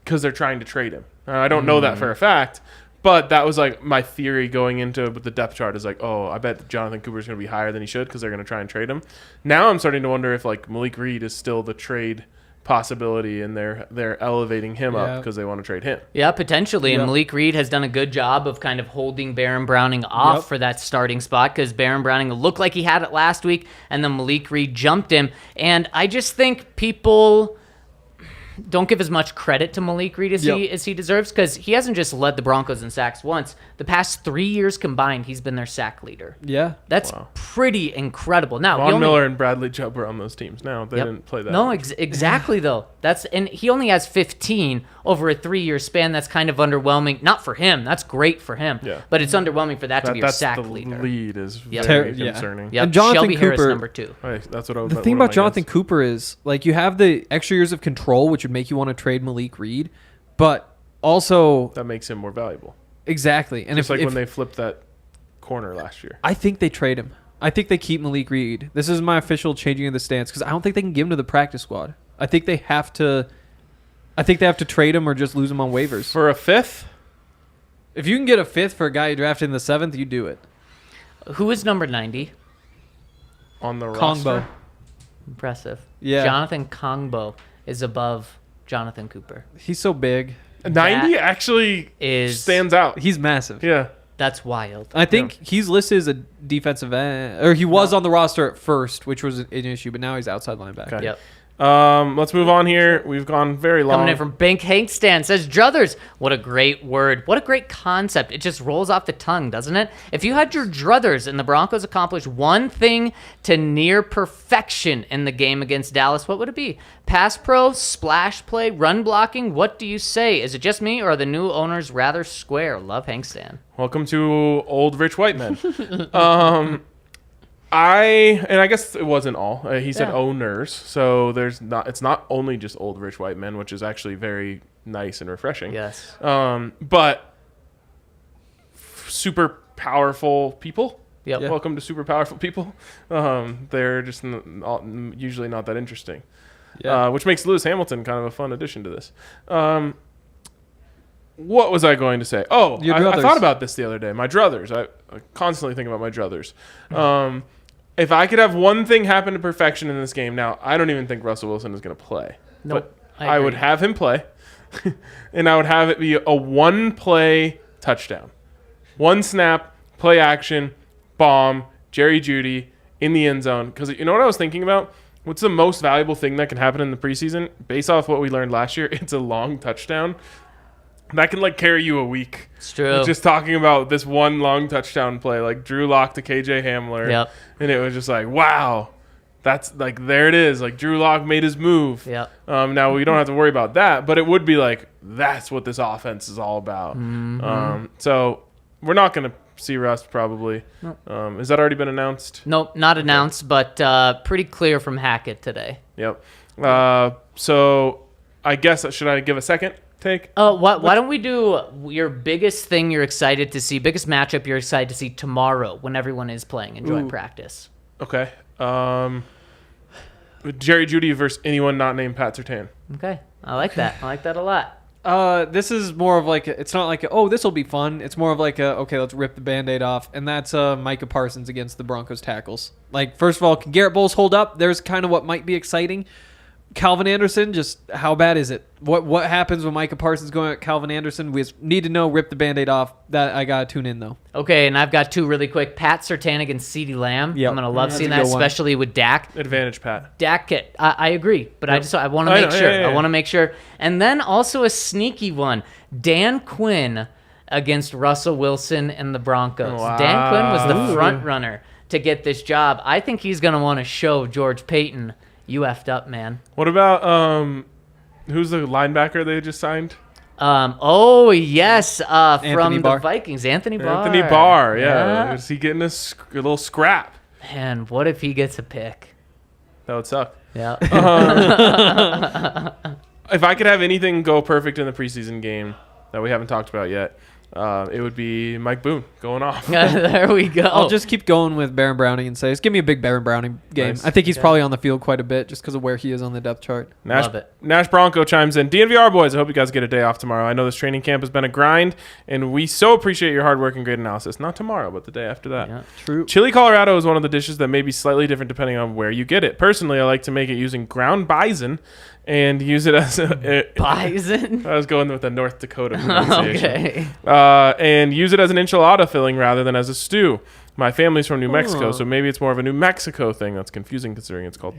because they're trying to trade him. I don't know that for a fact, but that was like my theory going into the depth chart is like, oh, I bet Jonathan Cooper's going to be higher than he should because they're going to try and trade him. Now I'm starting to wonder if like Malik Reed is still the trade possibility and they're elevating him up because they want to trade him. Yeah, potentially. Yep. And Malik Reed has done a good job of kind of holding Baron Browning off for that starting spot because Baron Browning looked like he had it last week and then Malik Reed jumped him. And I just think people don't give as much credit to Malik Reed as he deserves because he hasn't just led the Broncos in sacks once. The past 3 years combined, he's been their sack leader. Yeah. That's pretty incredible. Now, Von Miller and Bradley Chubb are on those teams now. They Yep. didn't play that. No, exactly though. And he only has 15 over a 3-year span. That's kind of underwhelming. Not for him. That's great for him. Yeah. But it's underwhelming for that to be your That's sack the leader. lead is Yep. very Yeah. concerning. Yep. And Jonathan Shelby Harris Cooper- number 2. Right, that's what I was. The thing about Jonathan Cooper is, like, you have the extra years of control, which would make you want to trade Malik Reed, but also that makes him more valuable. exactly. And Just if when they flipped that corner last year. I think they trade him. I think they keep Malik Reed. This is my official changing of the stance because I don't think they can give him to the practice squad. I think they have to. I think they have to trade him or just lose him on waivers. For a 5th? If you can get a 5th for a guy you drafted in the 7th, you do it. Who is number 90? On the Kongbo. roster? Impressive. Yeah. Jonathan Kongbo is above Jonathan Cooper. He's so big. 90 actually stands out. He's massive. Yeah. That's wild. I think he's listed as a defensive end, or he was on the roster at first, which was an issue, but now he's outside linebacker. Okay. Yep. Let's move on here. We've gone very long. Coming in from Bank Hankstan says, druthers. What a great word. What a great concept. It just rolls off the tongue, doesn't it? If you had your druthers and the Broncos accomplished one thing to near perfection in the game against Dallas, what would it be? Pass pro, splash play, run blocking? What do you say? Is it just me or are the new owners rather square? Love Hankstan. Welcome to old rich white men. I guess it wasn't all. He said owners, so it's not only just old rich white men, which is actually very nice and refreshing. Yes. But super powerful people. Yep. Yeah. Welcome to super powerful people. They're just usually not that interesting. Yeah. Which makes Lewis Hamilton kind of a fun addition to this. What was I going to say? Oh, I thought about this the other day. My druthers. I constantly think about my druthers. If I could have one thing happen to perfection in this game, now I don't even think Russell Wilson is going to play. Nope, But I would agree. have him play, and I would have it be a one-play touchdown. One snap, play action, bomb, Jerry Jeudy in the end zone. Because you know what I was thinking about? What's the most valuable thing that can happen in the preseason? Based off what we learned last year, it's a long touchdown. That can, like, carry you a week. It's true. Just talking about this one long touchdown play, like Drew Lock to KJ Hamler. Yep. And it was just like, wow. That's, like, there it is. Like, Drew Lock made his move. Yep. Now, we don't have to worry about that, but it would be like, that's what this offense is all about. So, we're not going to see Rust probably. Nope. Has that already been announced? Nope, not announced, but pretty clear from Hackett today. Yep. So, I guess, should I give a second take? Why don't we do your biggest thing you're excited to see, biggest matchup you're excited to see tomorrow when everyone is playing and joint practice? Okay. Jerry Jeudy versus anyone not named Pat Surtain. Okay, I like that. I like that a lot. This is more of like it's not like this will be fun. It's more of like okay, let's rip the Band-Aid off, and that's Micah Parsons against the Broncos tackles. Like, first of all, can Garrett Bowles hold up? There's kind of what might be exciting. Calvin Anderson, just how bad is it? What happens when Micah Parsons going at Calvin Anderson? We just need to know. Rip the Band-Aid off. That I gotta tune in though. Okay, and I've got two really quick. Pat Surtain against CeeDee Lamb. Yep. I'm gonna love That's seeing a that, good one. especially with Dak. Advantage, Pat. Dak, I agree, but Yep. I want to I make know, sure. yeah. I want to make sure. And then also a sneaky one, Dan Quinn against Russell Wilson and the Broncos. Wow. Dan Quinn was the front runner to get this job. I think he's gonna want to show George Payton, you effed up, man. What about who's the linebacker they just signed? Oh yes, from Barr. the Vikings, Anthony Barr. Anthony Barr. Yeah. Is he getting a little scrap? Man, what if he gets a pick? That would suck. Yeah. If I could have anything go perfect in the preseason game that we haven't talked about yet, it would be Mike Boone going off. There we go. I'll just keep going with Baron Browning and say, just give me a big Baron Browning game. Nice. I think he's probably on the field quite a bit just because of where he is on the depth chart. Love it. Nash Bronco chimes in. DNVR boys, I hope you guys get a day off tomorrow. I know this training camp has been a grind, and we so appreciate your hard work and great analysis. Not tomorrow, but the day after that. Yeah. True. Chili Colorado is one of the dishes that may be slightly different depending on where you get it. Personally, I like to make it using ground bison and use it as Bison. I was going with the North Dakota pronunciation. Okay. And use it as an enchilada filling rather than as a stew. My family's from New Mexico, so maybe it's more of a New Mexico thing. That's confusing considering it's called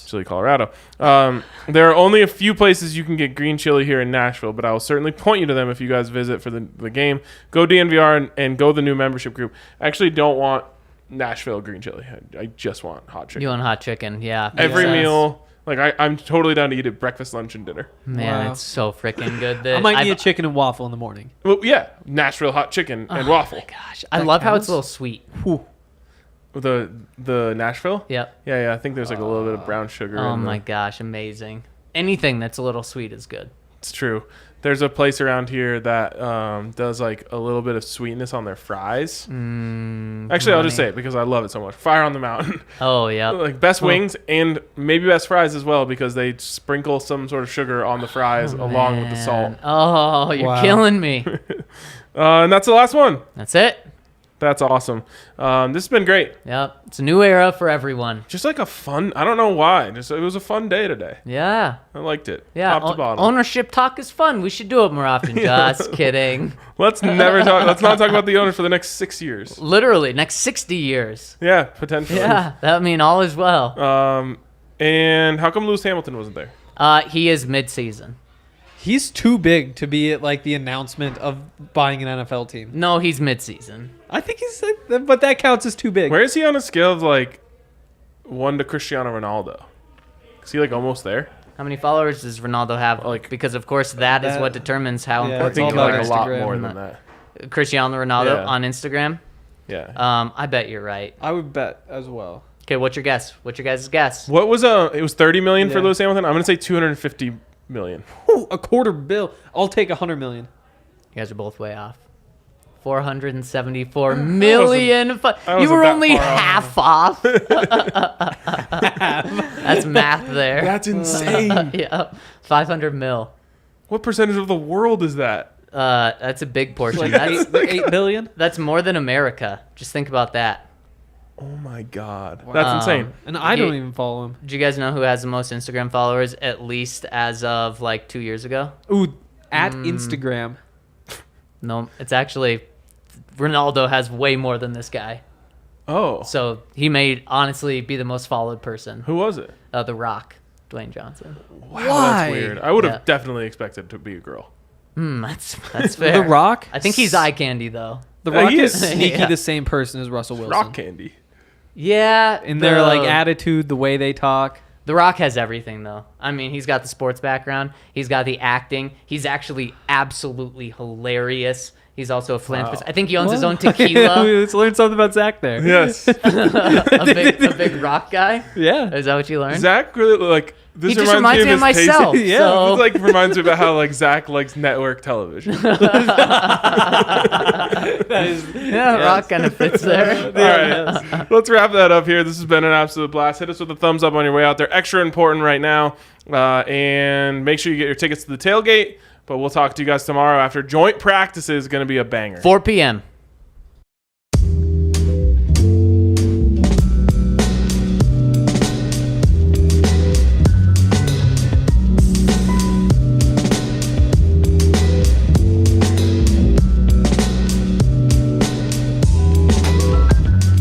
Chili Colorado. There are only a few places you can get green chili here in Nashville, but I will certainly point you to them if you guys visit for the game. Go DNVR and go the new membership group. I actually don't want Nashville green chili. I just want hot chicken. You want hot chicken, yeah. Every Makes sense. meal. Like, I'm totally down to eat it breakfast, lunch, and dinner. Man, Wow. it's so freaking good. I might need a chicken and waffle in the morning. Well, yeah, Nashville hot chicken and waffle. Gosh, I love how it's a little sweet. The Nashville? Yep. Yeah, I think there's like a little bit of brown sugar. Oh in my the, gosh, amazing. Anything that's a little sweet is good. It's true. There's a place around here that does like a little bit of sweetness on their fries. Actually, I'll just say it because I love it so much. Fire on the Mountain. Oh, yeah. Like best wings and maybe best fries as well because they sprinkle some sort of sugar on the fries along with the salt. Oh, you're Wow. killing me. And that's the last one. That's it. That's awesome. This has been great. Yep. It's a new era for everyone. Just like a fun, I don't know why. Just it was a fun day today. Yeah. I liked it. Yeah. Top to bottom. Ownership talk is fun. We should do it more often. Just kidding. Let's not talk about the owners for the next 6 years. Literally, next 60 years. Yeah, potentially. Yeah. That mean all is well. And how come Lewis Hamilton wasn't there? He is mid-season. He's too big to be at like the announcement of buying an NFL team. No, he's mid-season. I think he's, but that counts as too big. Where is he on a scale of like 1 to Cristiano Ronaldo? Is he like almost there? How many followers does Ronaldo have? Like- Because, of course, that is what determines how Yeah, I important think all about like a lot Instagram. more than that. Cristiano Ronaldo Yeah. on Instagram. Yeah. I bet you're right. I would bet as well. Okay, what's your guess? What's your guys' guess? What was it was 30 million for Yeah. Lewis Hamilton? I'm gonna say 250 million. Ooh, a quarter bill. I'll take 100 million. You guys are both way off. 474 million. You wasn't were that only far off. half off. That's math there. That's insane. Yeah, 500 mil. What percentage of the world is that? That's a big portion. Like That's 8 billion? that's more than America. Just think about that. Oh my god. That's insane. And I don't even follow him. Do you guys know who has the most Instagram followers, at least as of like 2 years ago? Ooh, at Instagram. No, it's actually Ronaldo has way more than this guy. Oh. So he may honestly be the most followed person. Who was it? The Rock, Dwayne Johnson. Wow, that's weird. I would have Yeah. definitely expected it to be a girl. That's fair. The Rock? I think he's eye candy though. The Rock he is is. sneaky Yeah. the same person as Russell Wilson. Rock candy. Yeah, In their attitude, the way they talk. The Rock has everything, though. I mean, he's got the sports background. He's got the acting. He's actually absolutely hilarious. He's also a philanthropist. Wow. I think he owns his own tequila. Let's learn something about Zach there. Yes. a big rock guy. Yeah. Is that what you learned? Zach really like this. He just reminds me of his taste. myself. Yeah. So. This like reminds me about how like Zach likes network television. Yeah, Rock kind of fits there. All right, let's wrap that up here. This has been an absolute blast. Hit us with a thumbs up on your way out there. Extra important right now. And make sure you get your tickets to the tailgate. But we'll talk to you guys tomorrow after joint practice is going to be a banger. 4 p.m.